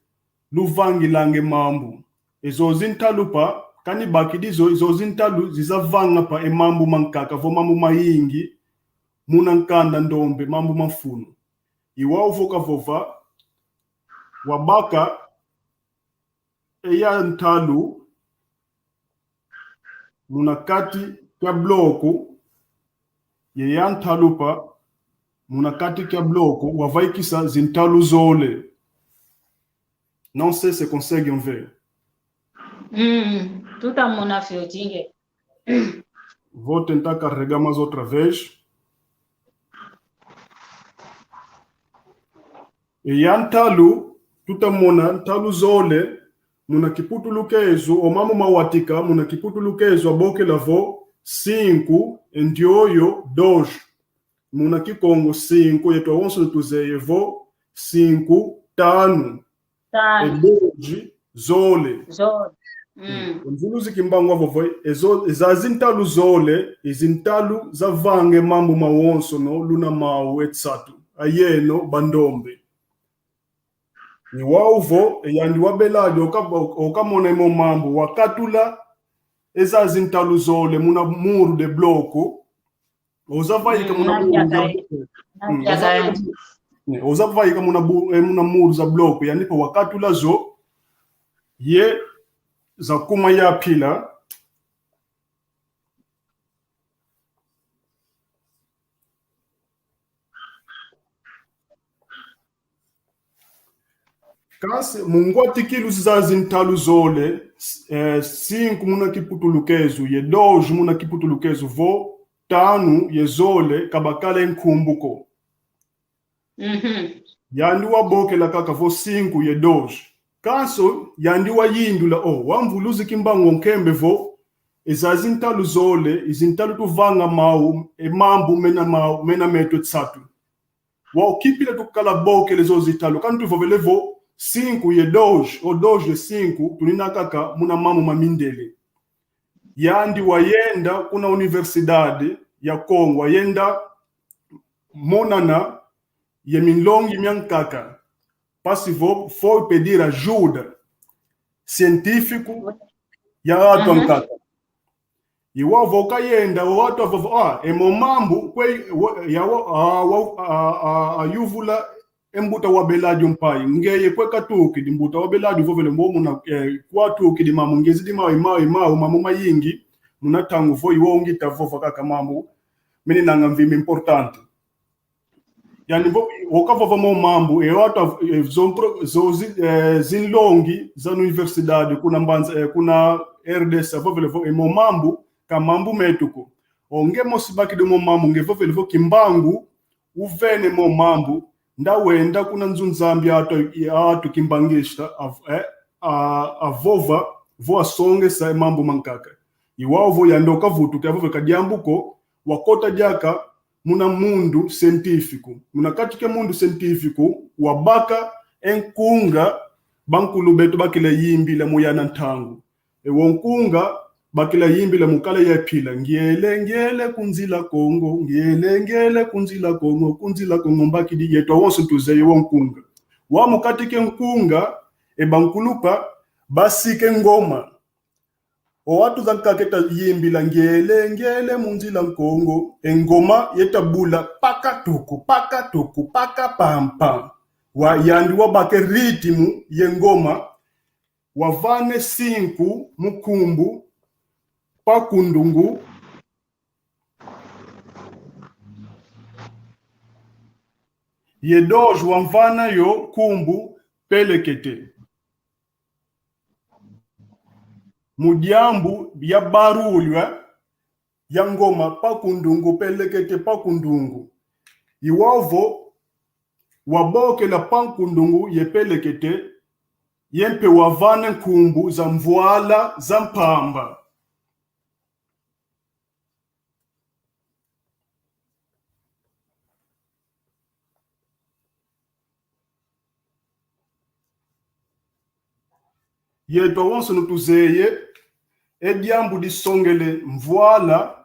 luvangilange mambu. Ezo zintalu pa kani bakidizo izo zintalu zizavanga pa mambu mankaka vo mambu mayingi munankanda ndombe mambu mafunu. Iwa uvoka vova wabaka eya ntalu munakati kya bloku yeya ntalu pa munakati kya bloco wavaikisa zintalu zole. Não sei se conseguem ver. Tudo mona fiotinge. Vou tentar carregar mais outra vez. E yantalu tuta mona ntalu zole muna kiputu lukezo o mamu mawatika muna kiputu lukezo aboke lavo 5 endioyo 2. Muna kikongo 5 yetu awonso tuzeyevo 5 tano edoji zole mvuluzi kimbangu wavovo ezazintalu zole izintalu zavange mambo mawonso no luna mawu etsatu ayeno bandombe ni wauvo eyandi wabeladi okamona imo mambo wakatula ezazintalu zole muna muru de bloko ozavaika muna muru za bloco yanipo wakati ulazo ye za kuma ya pila kasi mungwati kilu za zintalu zole 5 muna kiputulukezu ye 2 muna kiputulukezu vo 5 yezole kabakala enkumbuko. Yandi wabokela kaka vo 5 ye 2. Kanso yandi wayindula wamvuluzi kimbangu nkembe vo ezazintalu zole izintalu tuvanga mau emambu mena meto tsatu. Wa kipila tukala bokele zo zitalu kantu vovele vo 5 ye 2 o 2 ye 5 tunina kaka muna mamu mamindele. Yandi wayenda kuna universidade ya Kongo wayenda monana ye minlongi miankaka passivo foi pedir ajuda científico ya atuankaka iwavo kayenda watu avavo emomambu kwe ayuvula embuta wa Beladio mpai ngeye kwe katuki di mbuta wa Beladio vovele mbomu na kwatuki di mamu ngezi di mamu mayingi muna tangu vo iwongi tavova kaka mamu mini nanga mvimi importante yani okavova mambu watu zinlongi za universidade kuna mbanza kuna RDS vovele vo emomambu kamambu metuko onge mosibaki de momambu ngevovele vo kimbangu uvene momambu ndawenda kuna nzunzambi atu kimbangishta avova vo asonge sa mambu mankaka iwavo yandoka vutu kavove kadiambuko wakota jaka muna mundu científico muna katike mundu científico wabaka enkunga bankulu betu bakila yimbi la muyana ntangu wonkunga bakila yimbi la mukala ya pila ngiyele kunzila Kongo ngiyele kunzila Kongo mbaki di yeto wonsu tuze wonkunga wa mukatike nkunga bankulupa basike ngoma watu zankaketa yimbi la ngiyele munzila Kongo engoma yetabula paka tuku paka pampa wa yandi wabake ritmu yengoma wavane 5 mukumbu pakundungu yedoje wamvana yo kumbu pelekete mudiambu ya barulwa ya ngoma pakundungu pelekete pakundungu iwavo waboke la pankundungu yepelekete yempe wavane kumbu za mvuala za mpamba yeto wonso nutuzeye ediambu disongele mvuala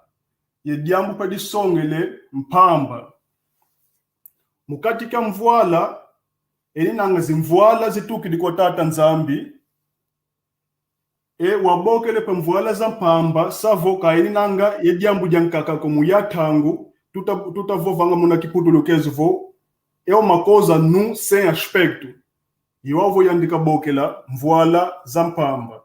yediambu pa disongele mpamba mukatika mvuala nanga zimvuala zituki dikotata nzambi wabokele pa mvuala za mpamba savoka nanga yediambu jankaka komu yatangu tutavovanga muna kiputulokezo vo makoza nu sem aspecto iwavo yandika bokela mvuala za mpamba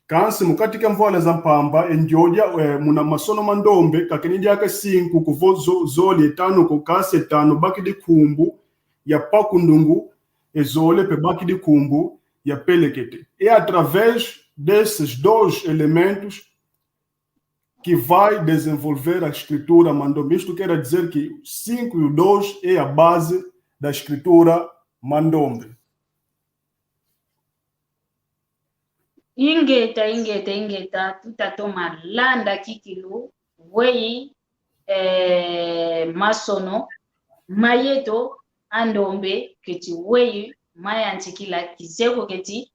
kansi mukatika mvuala za mpamba endioja muna masono mandombe kakenidi aka 5 kuvo zoli 5 kukase 5 baki di kumbu ya pakundungu ezole pe baki di kumbu ya pelekete através desses dois elementos que vai desenvolver a escritura mandombe. Isto quer dizer que 5 e o 2 é a base da escritura mandombe. ingeta tutatoma landa kikilu wei masono mayeto andombe keti wei mayantikila kizeko keti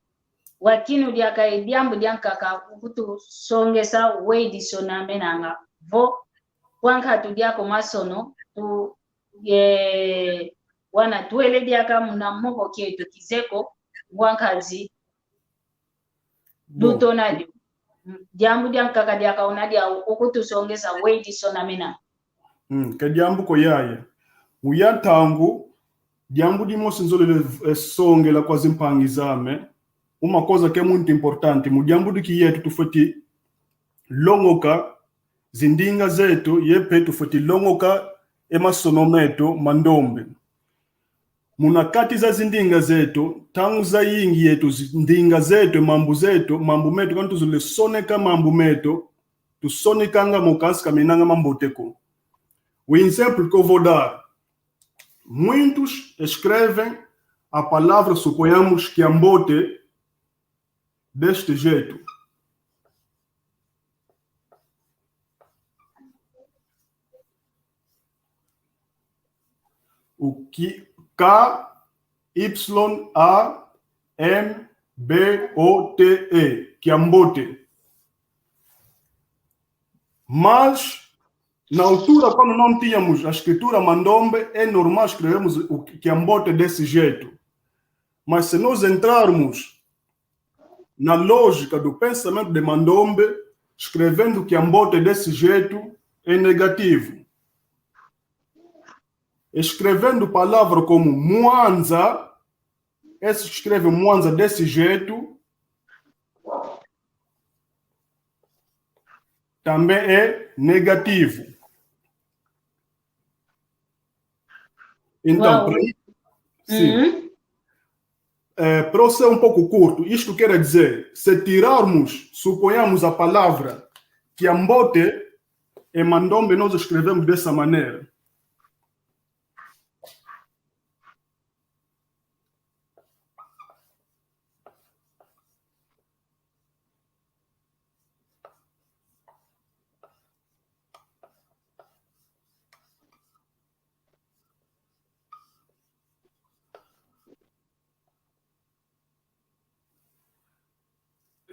wakinu diaka idiambu diankaka kutu songesa wei disona menanga vo wanka tu diako masono tu wana tuele diaka muna moko keto kizeko wankazi dutonadio jambu diankaka diaka unadia ukutu songesa wei disona menanga kadiambu ko yaya uyatangu diambu dimosi nzolele songela kwa zimpangi zame uma coisa que é muito importante mudiambu diki yetu tufoti longoka zindinga zetu yepe tufoti longoka emasonometo mandombe munakati za zindinga zetu tangu za yingi yetu zindinga zetu mambu metu kantu zule soneka mambu metu tusonikanga mukasi kaminanga mamboteko. O exemplo que eu vou dar, muitos escrevem a palavra, suponhamos, quiambote, deste jeito. O K-Y-A-M-B-O-T-E, quiambote. Mas na altura, quando não tínhamos a escritura mandombe, é normal escrevermos o quiambote desse jeito. Mas se nós entrarmos na lógica do pensamento de mandombe, escrevendo Kiambote desse jeito é negativo. Escrevendo palavra como Mwanza, esse escreve Mwanza desse jeito, também é negativo. Então, para ser um pouco curto, isto quer dizer, se tirarmos, suponhamos a palavra Kiambote e Mandombe, nós escrevemos dessa maneira.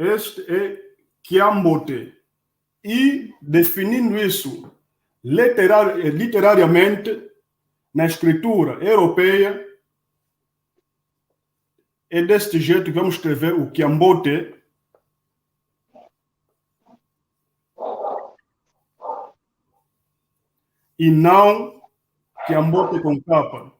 Este é Kiambote. E, definindo isso literariamente, na escritura europeia, é deste jeito que vamos escrever o Kiambote. E não Kiambote com capa.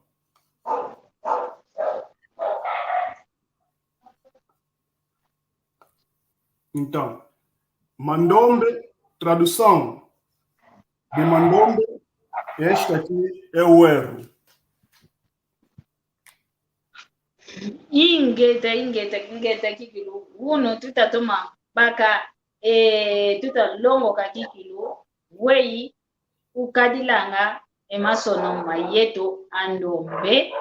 Então, Mandombe, tradução de Mandombe, este aqui é o erro. Ingeta kikilu. Uno tutatoma baka tuta longo kakikilu. Wei ukadilanga emasono mayeto andombe.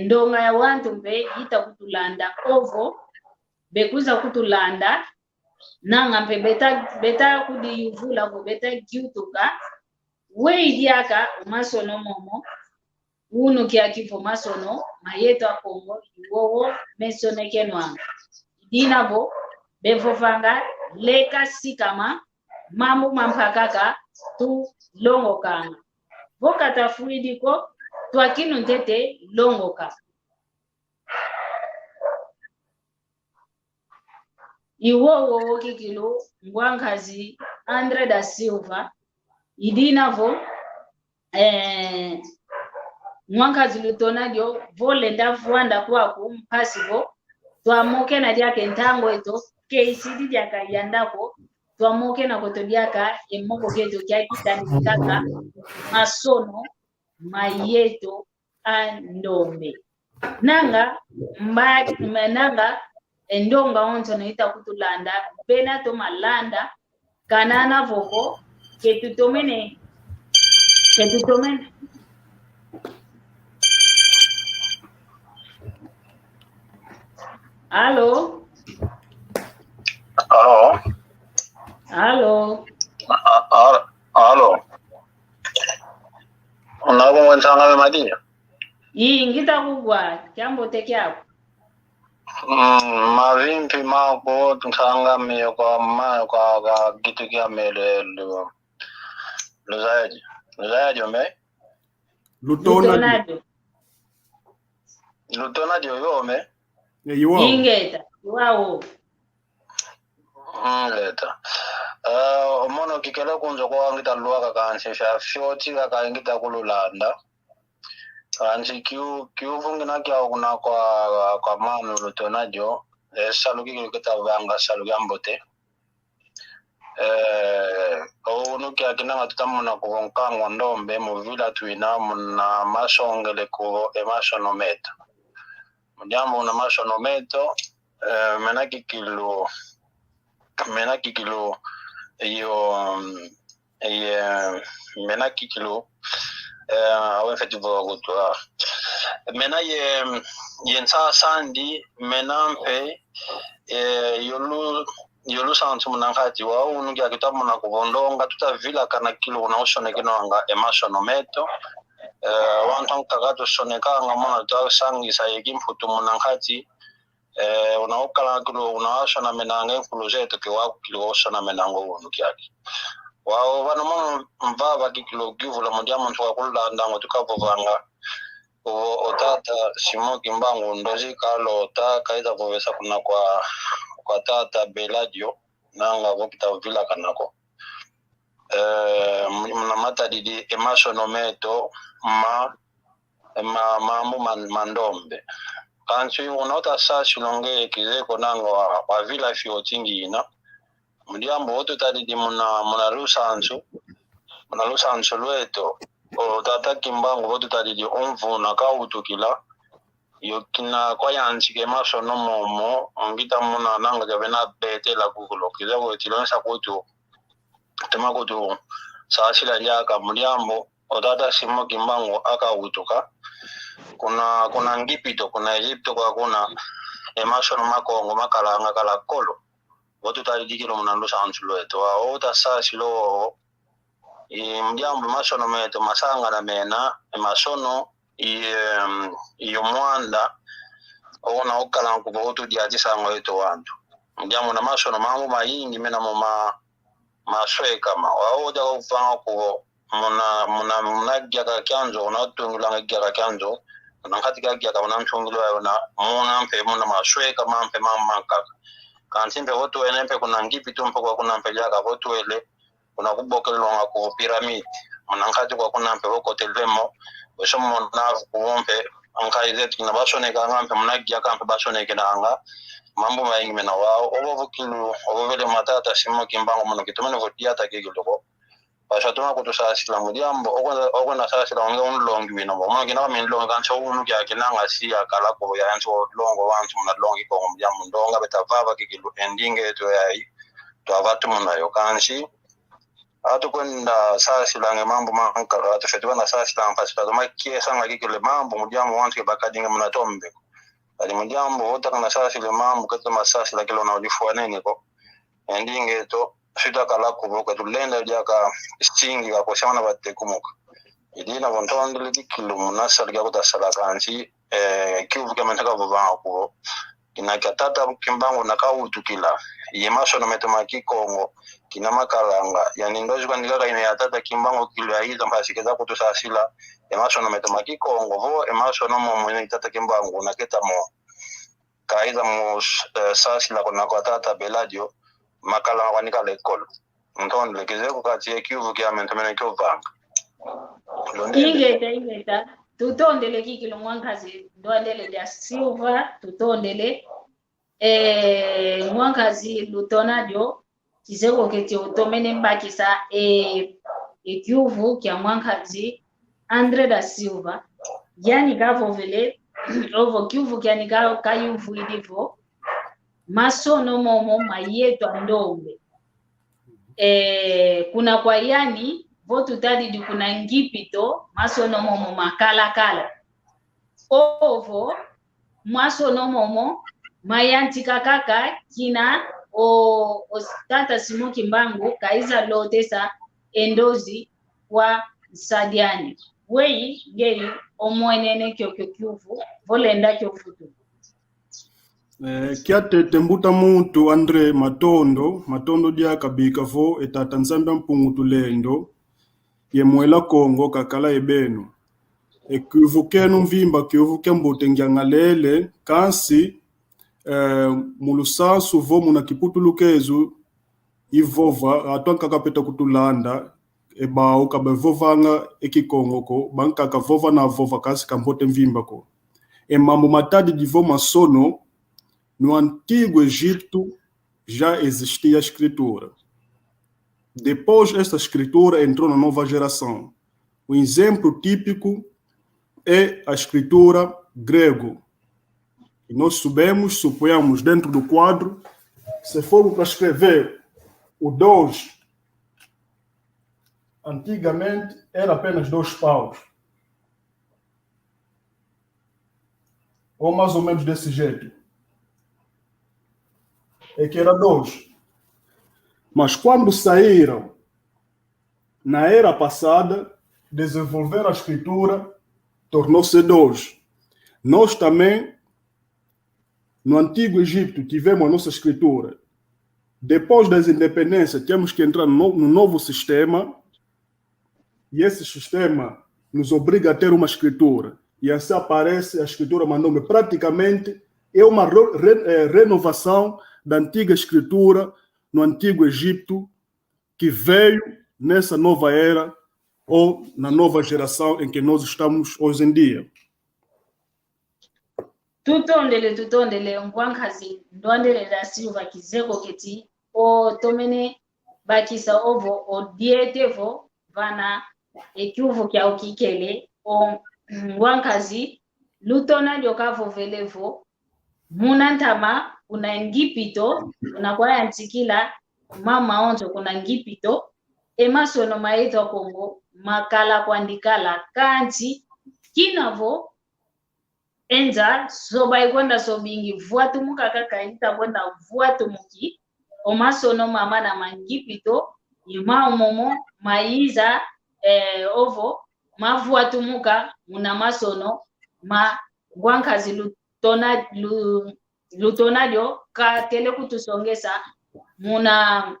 Ndonga ya wantu mbe yita kutulanda ovo. Bekuza kutulanda nanga mpe beta kudi yuvula ko beta giutuka wei diaka masono momo uno kia kifo masono mayeto akongo iwowo mesone kenwa dinabo befofanga leka sikama mamu mampakaka tu longo kanga boka tafuidiko twakinu ntete longo ka iwowo kikilu ngwangazi Andre da Silva idinavo ngwangazi lutonadio volenda vuanda kwaku mpasivo twamoke na diake ntango eto keisidi diaka yandako twamoke na koto diaka emoko keto kya kitandikaka masono mayeto andombe nanga nanga endonga onto naita kutulanda bena to malanda kanana voko ketutomene Allo Unako mwenzanga we madini? Ngita kugwa Kiambote kyako. Mavimpi mako nsanga miyo kwa kitu kia mele luzayaji ome? Lutonadio yome? Ingeta, wow. Ngeta. Omono kikele kunzo kwa ngita luwaka kansisha fyoti kaka ngita kululanda. Anzi kiuvungi na kia kuna kwa manu lutonadio saluki kilukita vanga saluki Ambote. Unuki akinanga tutamuna kuvonkangwa ndombe muvila tuina muna masongele ku emasonometo. Mujambo una masonometo menaki kilo iyo menaki kilo awe fetivo gutwa mena yensa sandi menampe yolu santu munangati wa unuki akitamuna kuvondonga tutavila kana kilo unaoshonekinanga emasonometo wantan kagato sonekanga mona twasangisa yekimputu munangati unaokala kilo unaashona menange kuluzeto ke wako kilo osona menango unuki yake wao vano mono mvava kilo givula mundiamo ntwa kulanda ngo tukavovanga otata simoki mbangu ndozi kalo ta kaida povesa kuna kwa tata Beladio nanga vokita vila kanako na matadi di Emerson Meto mambo mandombe kanchi unota sasi longe kizeko nanga wa vila fiotingina mdiambo wote tadi di muna lusansu lweto o tata kimbango wote tadi di onvu na kautukila yokina kwa yanchi ke Emerson momo ngita muna nanga javena bete la kukulo kizeko tilonsa kutu tema kutu sasila liaka mdiambo o tata simo kimbango akautuka kuna ngipito kuna Egypto kwa kuna Emerson makongo makalanga kala kolo wotu talidikilo munandu sansulo eto ota sasilo mdiambo Emerson meto masanga na mena Emerson iyo mwanda ona okala kuba wotu diati sango eto wantu mdiambo na Emerson mambo mayingi mena masweka ma waoja kufanga kubo muna gyaka kyanzo ona tungulanga gyaka kyanzo na katika gyaka ona mchungilo na mpe muna masweka mampe mamaka kantimbe wotu enempe kuna ngipi tumpo kwa kuna mpeleka wotu ele kuna kubokelwa ku pyramid muna nkati kwa kuna mpe woko telemo osomo na kuompe ankaize tina basone kangampe muna gyaka mpe basone kinanga mambo maingi mena wao obovukilu obovele matata simo kimbango muna kitumene votiata kigiloko pashatuma kutusasila mudiambo okona sasila onge unlongi wino mwana kina kama nlongi kancho unu kya kinanga siya kala ko ya ncho longo wantu muna longi ko mudiambo ndonga betavava kikilu ending eto yayi to avatu muna yo kanshi atu kwenda sasila nge mambo mankala atu fetwa na sasila mpasila to makiesa ngakikile mambo mudiambo wantu bakadinga muna tombe ali mudiambo otaka na sasila mambo kata masasila kilo na ulifua nene ko ending eto sita kala kuboka tulenda jaka stingi ka koshana batte kumuka idina bontondele dikilo munasal ga kutasala kansi kiuvuka mentaka bobanga kubo inakatata kimbango nakautukila Emerson Meto makikongo kina makalanga yani ngozi kwandika ine yatata kimbango kilo aiza mpasikeza kutusasila Emerson Meto makikongo vo Emerson momo ine tata kimbango naketa mo kaiza mo sasila kona kwatata beladio makala wanika lekolo ntonde lekizeko kati ekivu kya mentomene kyo vanga ingeta tutondele kikilo mwankazi ndwandele ya Silva tutondele mwankazi lutonadio kizeko keti utomene mbakisa ekivu kya mwankazi Andre da Silva yani gavo vele ovo kivu kya nikalo kayuvu ilivo masono momo mayeto ndombe kuna kwa yani votu tadi kuna ngipito masono momo makala ovo masono momo mayanti kakaka kina o tata Simo Kimbangu kaiza lotesa endozi wa sadiani wei geri omwenene kyokyokyuvu volenda kyofutu Kia tembuta muntu Andre matondo dia kabika vo etata nzambe mpungutu lendo ye mwela Kongo kakala ebenu ekuvukenu mvimba kiuvuke mbote ngyangalele kansi mulusansu vo muna kiputulukezu ivova atwanka kapeta kutulanda ebao kabevovanga ekikongo ko bankaka vova na vova kasi kambote mvimba ko mambo matadi divo masono. No Antigo Egito já existia a escritura. Depois esta escritura entrou na nova geração. O exemplo típico é a escritura grego. E nós suponhamos dentro do quadro, se formos para escrever o 2, antigamente era apenas 2 paus. Ou mais ou menos desse jeito. É que era 2. Mas quando saíram, na era passada, desenvolveram a escritura, tornou-se 2. Nós também, no Antigo Egito, tivemos a nossa escritura. Depois das independências, temos que entrar no novo sistema, e esse sistema nos obriga a ter uma escritura. E assim aparece a escritura Mandombe. Praticamente é uma renovação da antiga escritura no Antigo Egito que veio nessa nova era ou na nova geração em que nós estamos hoje em dia? tutondele nkwankazi ndwandele da silva kizeko keti o tomene bakisa ovo o dietevo vana ekyuvo kya ukikele o nkwankazi lutona lyokavo velevo muna ntama kuna ngipito unakuwa yantikila mama onzo kuna ngipito emasono maitho kongo makala kwandikala kanti kinavo enza soba ikwenda sobingi vuatu muka kaka ita kwenda vuatu muki omasono mama na mangipito ima umomo maiza ovo mavuatu muka muna masono ma gwankazi lutonadyo ka tele kutusongesa muna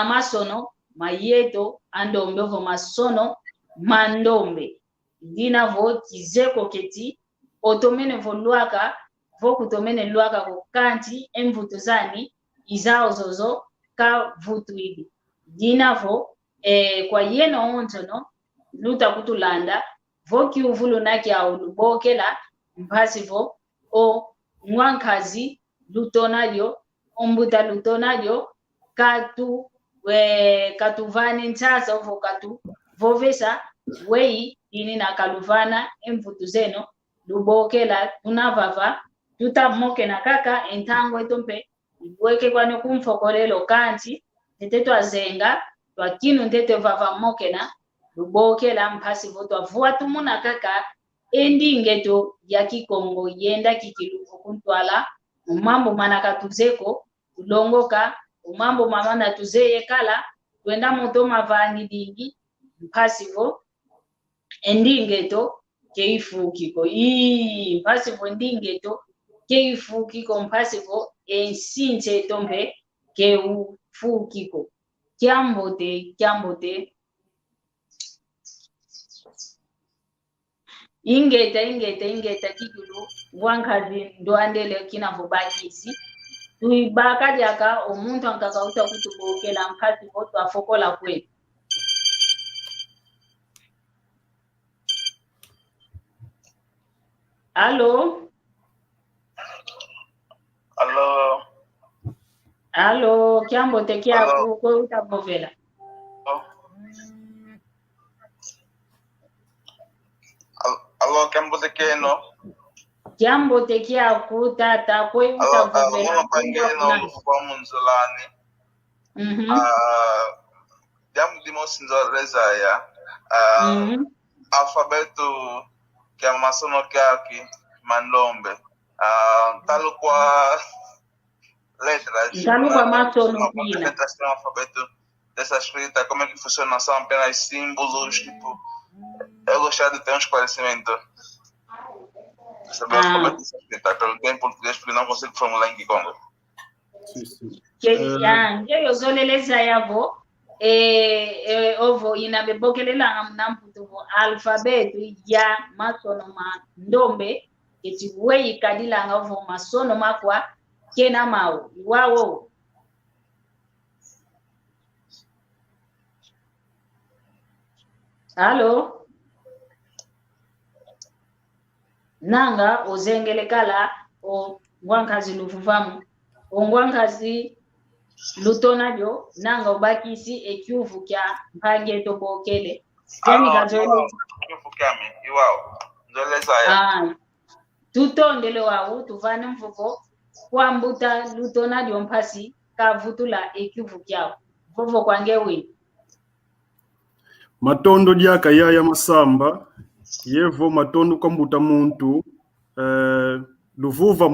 masono mayeto andombe ovo masono mandombe dina vo kizeko keti otomene vo luaka vo kutomene luaka ko kanti emvutuzani izao zozo ka vutu ibi dina vo kwa yeno ontono luta kutulanda vo kiuvulu naki au lubokela mpasi vo o nwankazi lutonadyo ombuta lutonadyo katuvani ntasa ovo katu vovesa wei ini na kaluvana emvutu zeno lubokela tunavava tutamoke na kaka entango etompe ibweke kwani kumfokolelo kanti tete twazenga twakinu ntete vava mokena lubokela mpasi votwa vua tumuna kaka endingeto ya kikongo yenda kikiluvu kuntwala umambo manaka tuzeko tulongoka umambo mamana tuzeye kala twenda moto mavangi dingi mpasi vo endingeto keifukiko mpasivo ndingeto keifukiko mpasivo ensinche tombe keufukiko kyambote ingeta kikulu wankazi ndoandele kinavo bakisi tuibaka jaka omuntu ankakauta kutubokela mpasivo twafokola kwetu. Allo, kiambo tekia ko utabovela. Allo, kiambo tekia no. Kiambo tekia kutata ko utabovela. Allo, pangeno kwa munzolani. Diamo dimosinzoleza ya. Alfabeto que masono kyaki mandombe talo kwa letras masono pina letras do alfabeto dessa escrita, como é que funciona, são apenas símbolos, tipo eu gostaria de ter um esclarecimento sobre o alfabeto dessa escrita, pelo tempo em português, porque não consigo formular em Kikongo. Eu sou leleza yavo ovo inabebokelela mnamputu alfabeto ya masono mandombe eti wei kadila ovo masono makwa kena mawo wawo. Allo nanga ozengelekala o ngwankazi luvuvamu o ngwankazi lutonadyo nanga ubakisi ekyuvu kya mpange tobokele teni kazole ekyuvu kyame iwao nzoleza ya tutondele wawu tuvane mvuvo kwambuta lutonadyo mpasi kavutula ekyuvu kyawo vovo kwange we matondo dyaka yaya masamba yevo matondo kwambuta muntu luvuva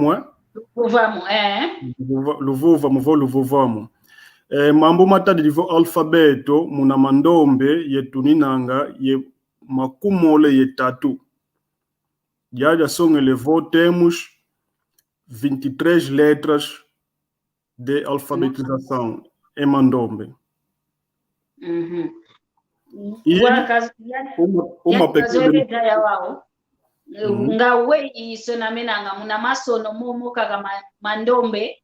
luvuvamo mambo matadi livo alfabeto muna mandombe yetuninanga ye makumole yetatu já são elevou temos 23 letras de alfabetização em mandombe. E uma pequena ngawe isona menanga muna masono momo kaga mandombe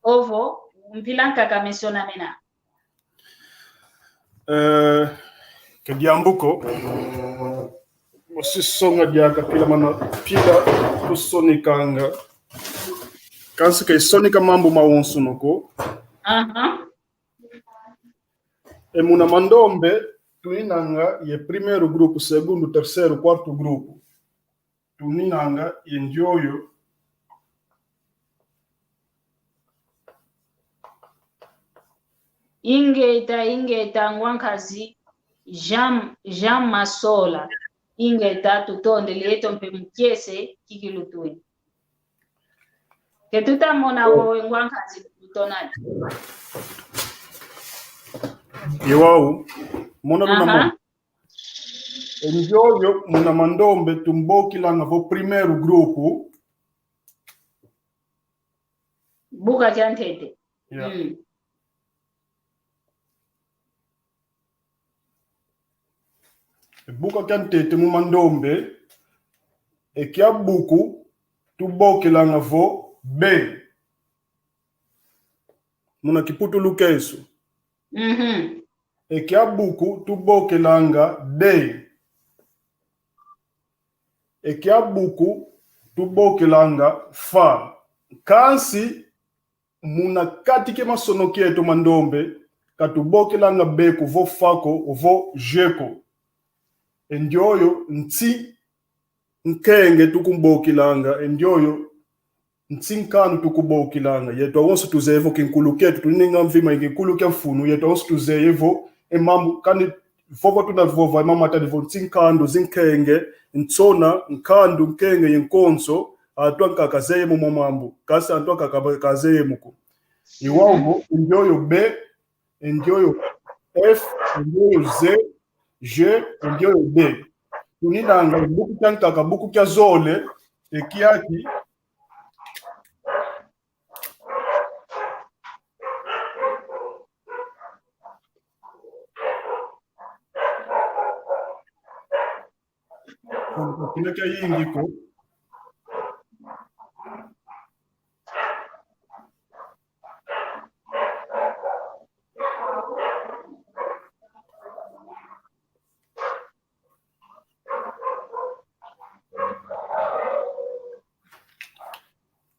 ovo Mpilanka kamesiona mena. Kediambuko. Wasisonga diaka pila mana pila kusonikanga. Kansi kay sonika mambo mawonsunoko. Muna mandombe tuninanga ye primeiro grupo, segundo, terceiro, quarto grupo. Tuninanga ye ndioyo ingeta ngwankazi Jean Masola ingeta tutonde leto mpe mkiese kikilutui ketutamona wowe ngwankazi tutonani Iwau muna luna ndioyo muna mandombe tumbokilanga vo primeiro grupo buka chantete. Buka kantete mu mandombe ekia buku tubokilanga vo B muna kiputu lukeso. Ekia buku tubokilanga D. Ekia buku tubokilanga Fa. Kansi muna katike masono kieto mandombe katubokilanga B ku vo Fako vo Jeko. Endioyo nti nkenge tukumbokilanga endioyo nti nkanu tukubokilanga yeto awonso tuzevo kinkuluketu tuninga mvima inkuluke mfunu yeto awonso tuzevo emambu kandi vovo tunavova emama tadivo nti nkando zinkenge ntsona nkando nkenge yenkonso atwa nkakazeye mu mamambu kasi atwa kakazeye muko iwawo endioyo B endioyo F endioyo Z G endioyo D. Tuninanga buku kyankaka buku kya zole ekiaki kina kya yingiko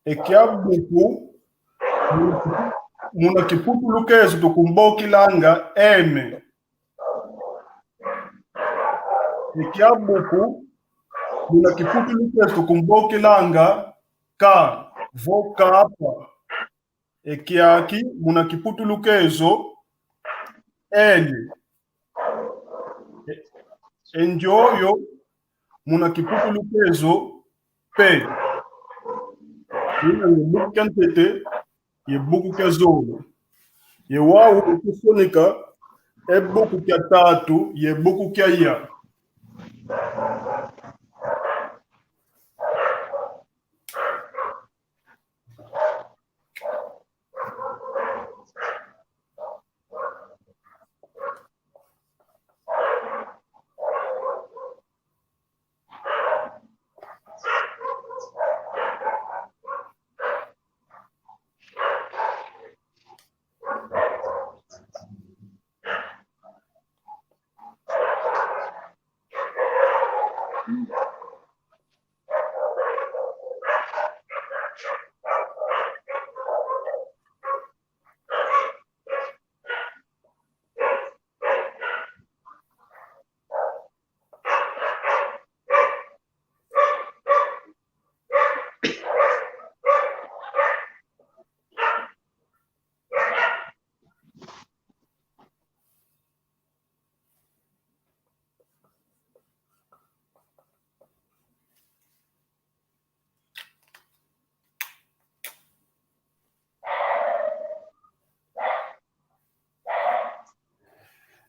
ekia buku muna kiputu lukeso tukumbokilanga M. Ekia buku muna kiputu lukeso tukumbokilanga K. Vo Kapa. Ekiaki muna kiputu lukeso L. Enjoyo muna kiputu lukeso P. Ina buku kantete ye buku kya zolo. Ye wawu kusonika e buku kya tatu ye buku kya ya.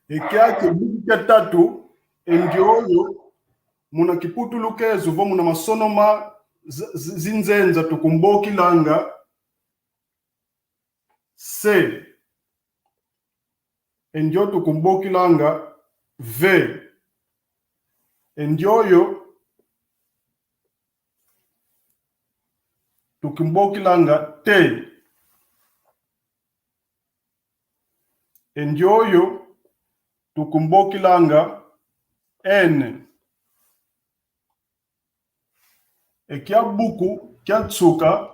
Ekiaki buku kya tatu endioyo muna kiputu lukezo vo muna masonoma zinzenza tukumbokilanga C. Endio tukumbokilanga V. Endioyo tukumbokilanga T. Enjoyo tukumbokilanga N. Ekia buku, kia tsuka,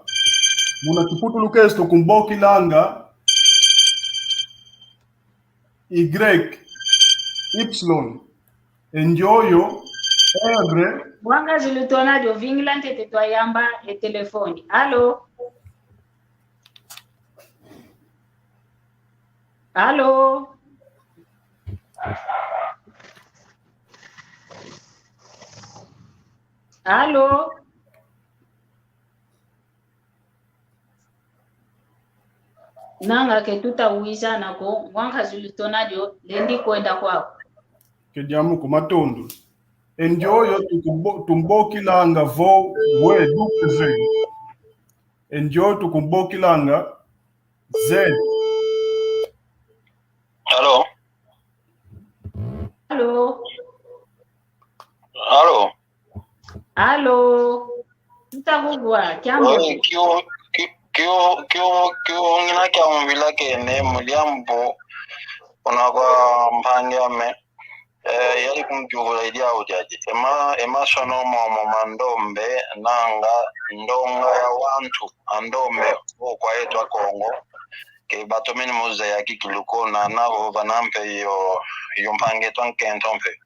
muna kiputulukezi tukumbokilanga Y, Y. Enjoyo, R. Mwanga zilutona dio vingila ntete twayamba e telefoni. Allo? Allo? Allo? Nanga ke tutawiza nako mwanga zilutona dio lendi kwenda kwao. Kediamu kumatondo. Enjoyo tukumbokilanga vo we duke. Enjoyo tukumbokilanga Z. Halo. Allo? Halo. Allo? Tutakugwa kyambo. Oi, kyo ngina kya mvila kene muliambo unakwa mpanyame yali kumjugula idia ujaji ema sono momo mandombe nanga ndonga ya wantu andombe kwa yetu wa Kongo ke batomeni muze ya kikilukona nabo banampe yo mpange twankentompe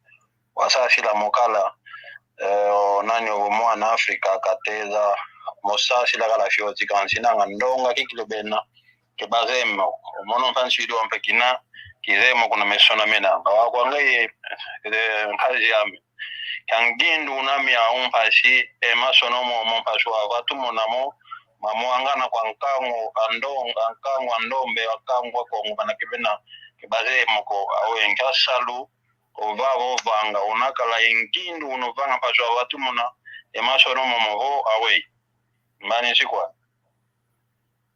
wasasi la mokala nani mwana Afrika kateza mosasi la kala fioti kansina ndonga kikilobena ke bazemo mono fansi do ampekina kizemo kuna mesona mena wakwangaye kazi yame kangindu nami ya umpasi emasono mo mpaso watu monamo mamuangana kwa nkango andombe akango ko ngana kibena kibazemo ko awe nkasalu ovavo vanga unakala ingindu unovanga paso watu mona emasono mo awe mani sikwa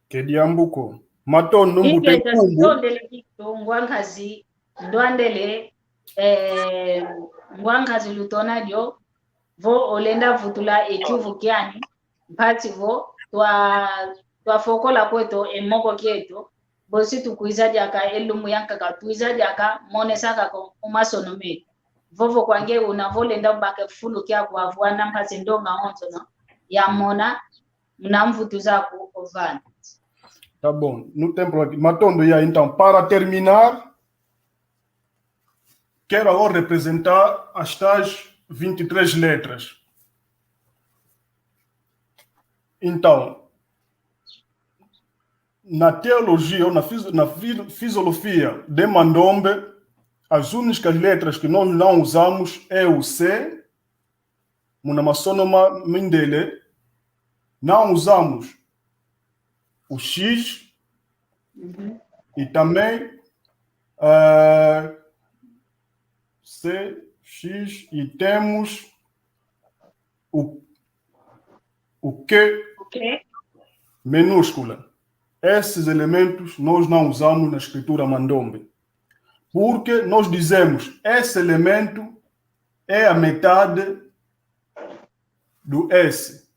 Kediambuko matondo Ingeja mbutekungu ndondele kito ngwangazi ndwandele ngwangazi lutona dio vo olenda vutula echuvu kiani mpati vo twa fokola kweto emoko kieto bosi tukuiza jaka elumu yanka katuiza jaka mone saka ko umasono me vovo kwange unavolenda bake fulu kya kwa vuana mpati ndonga onto no ya mona mnamvutu zako ovana. Tá bom. No tempo aqui, Matondo, então, para terminar, quero agora representar as tais 23 letras. Então, na teologia ou na fisiologia de Mandombe, as únicas letras que nós não usamos é o C, Munamasonoma Mindele, não usamos o X e também C, X e temos o Q minúscula. Esses elementos nós não usamos na escritura Mandombe. Porque nós dizemos esse elemento é a metade do S.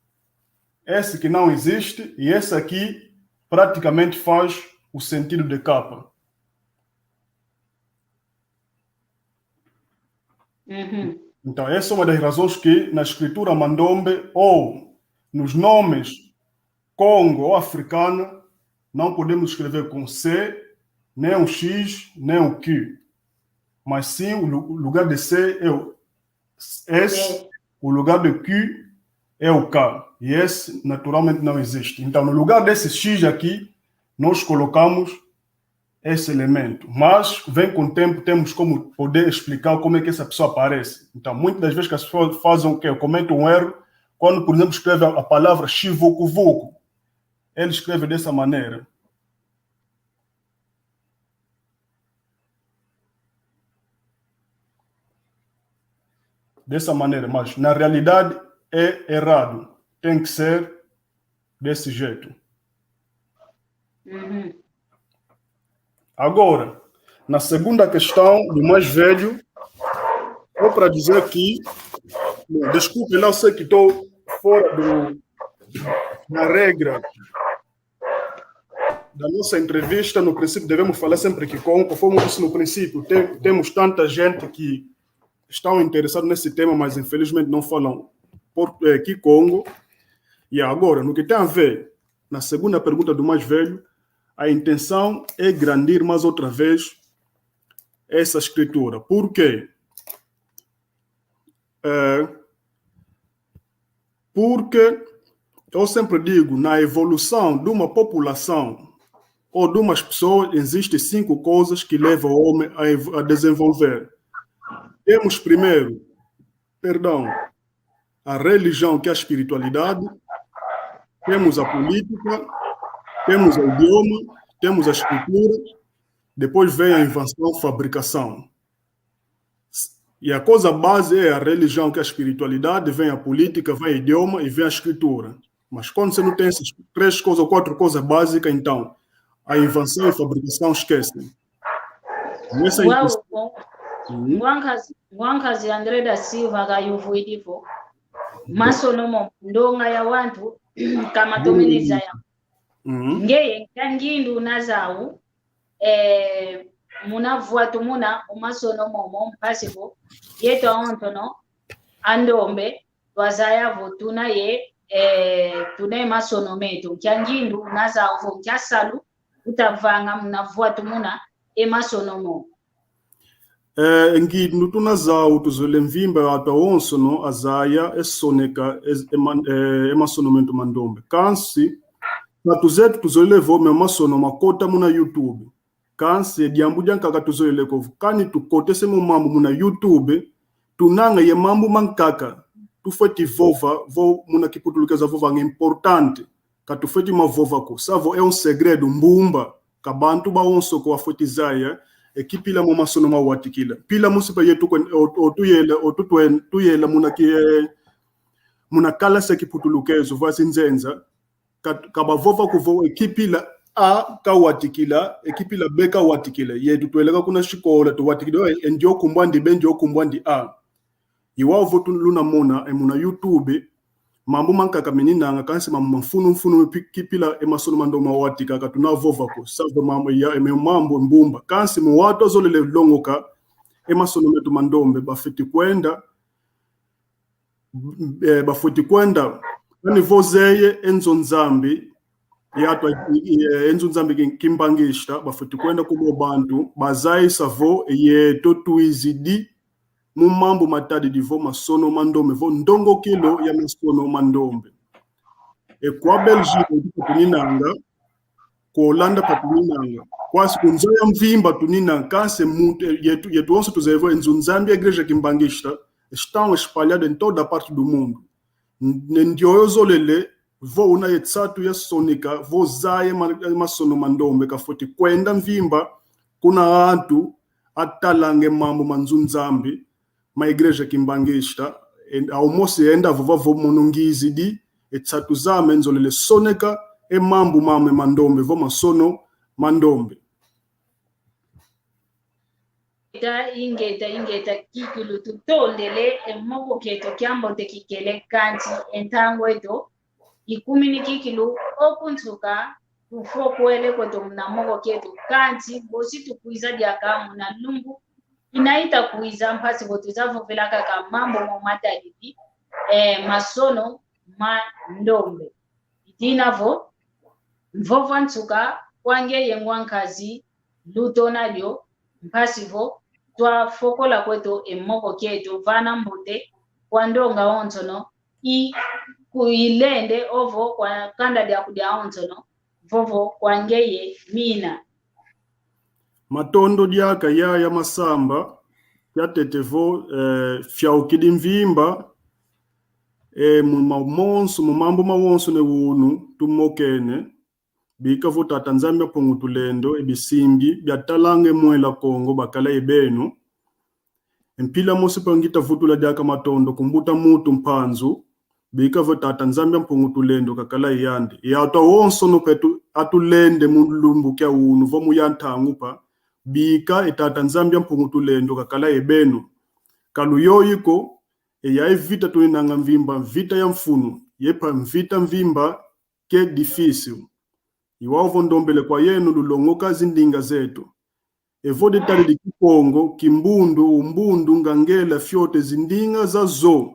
Esse que não existe e esse aqui praticamente faz o sentido de capa. Então, essa é uma das razões que na escritura Mandombe ou nos nomes Congo ou africana não podemos escrever com C, nem o X, nem o Q. Mas sim, o lugar de C é o S, o lugar de Q é o K. E esse naturalmente não existe. Então, no lugar desse X aqui, nós colocamos esse elemento. Mas, vem com o tempo, temos como poder explicar como é que essa pessoa aparece. Então, muitas das vezes que as pessoas fazem o quê? Cometem um erro quando, por exemplo, escreve a palavra Chivucuvuco. Ele escreve dessa maneira. Dessa maneira, mas na realidade é errado. Tem que ser desse jeito. Agora, na segunda questão do mais velho, é para dizer que, desculpe, não sei que estou fora da regra da nossa entrevista, no princípio, devemos falar sempre que, conforme eu disse no princípio, temos tanta gente que estão interessados nesse tema, mas infelizmente não falam Kikongo. E agora, no que tem a ver, na segunda pergunta do mais velho, a intenção é grandir mais outra vez essa escritura. Por quê? Porque eu sempre digo, na evolução de uma população ou de umas pessoas, existem 5 coisas que levam o homem a desenvolver. Temos primeiro, a religião, que é a espiritualidade, temos a política, temos o idioma, temos a escritura, depois vem a invenção, a fabricação. E a coisa base é a religião, que é a espiritualidade, vem a política, vem o idioma e vem a escritura. Mas quando você não tem essas 3 coisas ou 4 coisas básicas, então a invenção e a fabricação esquecem. Wankazi André da Silva kayuvuidivo masonomo ndonga ya wantu kama tomeniza ya ngeye kangindu nazawu munavua tumuna umasonomo mpasivo yeto ontono andombe wazayavo tunaye tunaye masonometo kyangindu nazawu kyasalu utavanga munavua tumuna emasonomo Ngidu tunazawu tuzole mvimba ata onso no azaya esoneka emasonomento mandombe kansi natuzetu tuzole vome masono makota muna YouTube kansi diambu jankaka tuzole ko kani tukote se mambo muna YouTube tunanga ye mambo mankaka tufeti vova vo muna kiputulukeza vova importante katufeti mavova ko savo é segredo mbumba kabantu ba onso ko afotizaya ekipila mu masono mawatikila pila musipa yetu tuyela muna kala se kiputulukezo vasinzenza kabavova kuvo ekipila a kawatikila ekipila b kawatikila yetu tueleka kuna shikola tuwatikila ndio kumbwandi b ndio kumbwandi a iwavo tuluna muna YouTube mambo mankaka meninanga kansi mfunu kipila emasono mando mawatika katunavova ko savo mambo ya mambo mbumba kansi muwato zolele longoka emasono metu mandombe bafiti kwenda ani vozeye enzonzambi yatwa enzonzambi kimbangishta bafiti kwenda kubo bantu bazai savo ye totuizidi mumambo matadi divo masono mandombe vo ndongo kilo ya masono mandombe kwa Belgique tuninanga kwa Holanda tuninanga kwa sikunzo ya mvimba tuninanga kanse muito yetu onso tuzevo enzunzambi a igreja kimbangista estão espalhados em toda parte do mundo ndio zolele vo una yetsatu ya sonika vo zaye masono mandombe kafoti kwenda mvimba kuna antu atalange mambo manzunzambi ma igreja kimbangista almoço enda vovavo monungizi di etsatu zame nzolele soneka mambo mame mandombe vo masono mandombe ingeta kikulu tutondele mogo keto kyambo tekikele kanti entango eto ikumini kikilu okuntuka tufokwele kweto mna mogo keto kanti bosi tukuiza diaka muna lumbu inaita kuiza mpasi votuzavo velaka ka mambo momatalibi masono mandombe itinavo mvovo ntuka kwange yengwankazi lutonalyo mpasi vo twa fokola kweto emoko keto vana mbute kwa ndonga ontono kuilende ovo kwa kanda dia kudia ontono vovo kwangeye mina matondo diaka ya masamba yatetevo fyaukidi mvimba mumambo mawonso ne wunu tumokene bika vota Tanzania pongu tulendo ebisimbi byatalange mwela Kongo bakala ebenu mpila mosi pangita vutula diaka matondo kumbuta mutu mpanzu bika vota Tanzania pongu tulendo kakala yandi ya to wonso no petu atulende mulumbu kya wunu vomu yantangu pa bika Tanzania pongu tulendo kakala ebenu kaluyoyiko ya evita tuninanga mvimba vita ya mfunu yepa mvita mvimba ke difícil iwavo ndombele kwa yenu lulongoka zindinga zetu. Evode tali di kipongo, kimbundu, umbundu, ngangela, fyote zindinga za zo,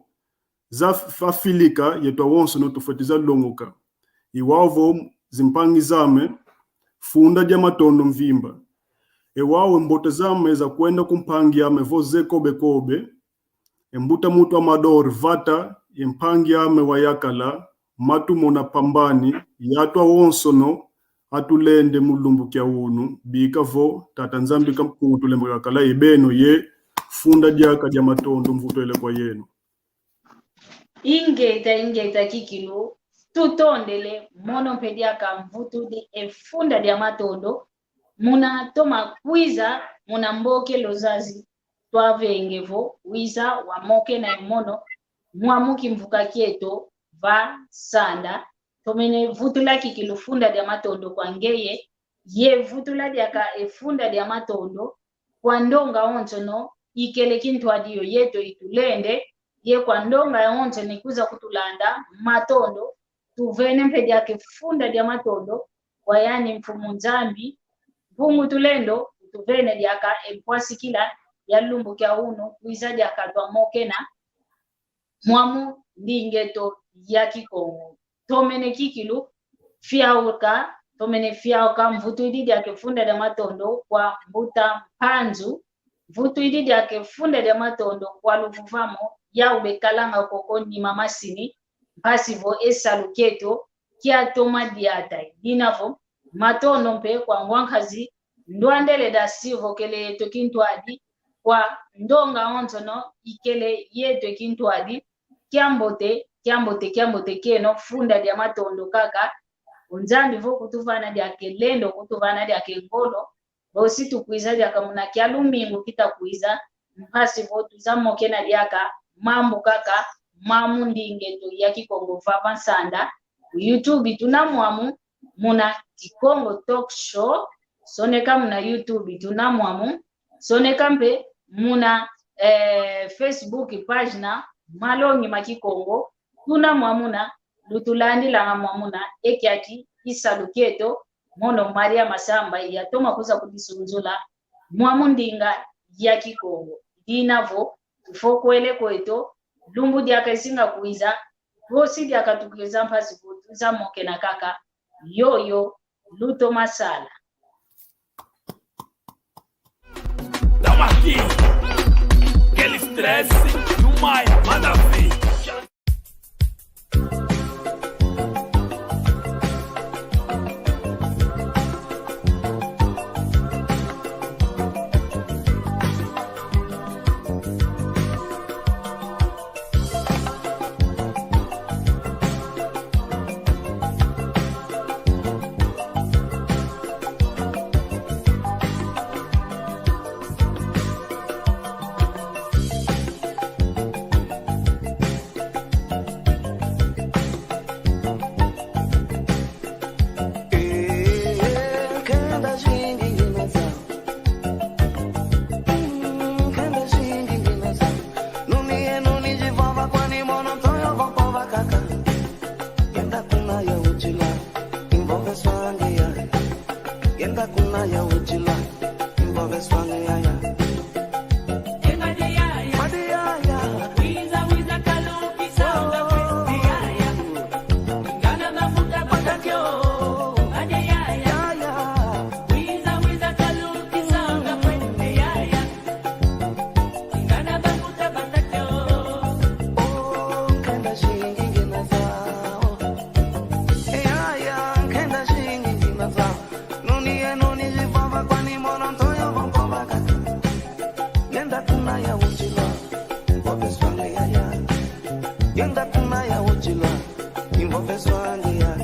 za fafilika yetu awonso no tufetiza longoka. Iwavo zimpangi zame, funda dia matondo mvimba. Ewawe mbote zame za kwenda kumpangi ame voze kobe kobe. Embuta mutu amador vata, empangi ame wayakala, matu mona pambani, yatu awonso no, atulende mulumbu kia unu, bika vo, tatanzambi kampungu tulemekakala ibeno ye, funda diaka dia matondo mvuto ele kwa yenu. Ingeta kikilu, tutondele mono pediaka mvutu di efunda dia matondo, muna toma kwiza, muna mboke lozazi, twavengevo, wiza, wamoke na mono, muamuki mvuka kieto, va, sanda, tomene vutula kikilu funda dia matondo kwa ngeye, ye vutula diaka efunda dia matondo, kwa ndonga onchono, ikele kintu adio yeto itulende, ye kwa ndonga ya onche ni kuza kutulanda matondo tuvene mpedi yake funda dia matondo kwa yani mfumu nzambi bungu tulendo tuvene diaka empwasi kila ya lumbu kia unu kuiza diaka tuamokena muamu ndingeto ya kikongo tomene kikilu fiauka mvutu ididi yake funda dia matondo kwa mbuta mpanzu mvutu ididi yake funda dia matondo kwa luvuvamo ya ubekalanga koko ni mamasini pasivo esaluketo kia toma diatai dinavo matondo mpe kwa ngwankazi ndwandele da sivo kele tokintwadi kwa ndonga ontono ikele yeto kintwadi kiambote keno funda dia matondo kaka unzambi vo kutuvana dia kelendo kutuvana dia kengolo bosi tukwiza dia kamuna kia lumingu kita kuiza pasivo tuzamoke na diaka mambo kaka mamu ndingeto ya kikongo vava sanda YouTube tunamuamu muna Kikongo Talk Show soneka muna YouTube tunamuamu soneka mpe muna Facebook page na malongi makikongo tunamuamuna lutulandi la muamuna ekiati isaluketo mono Maria Masamba ya toma kuza kudisunzula muamu ndinga ya kikongo dinavo foko ele kweto lumbu diaka isinga kuiza vosi diaka tukiza mpasi kutuza moke na kaka yoyo luto masala Dá Marquinhos, aquele estresse no Maia, manda ver. Yenda kuna ya uchila, imbo peswangia.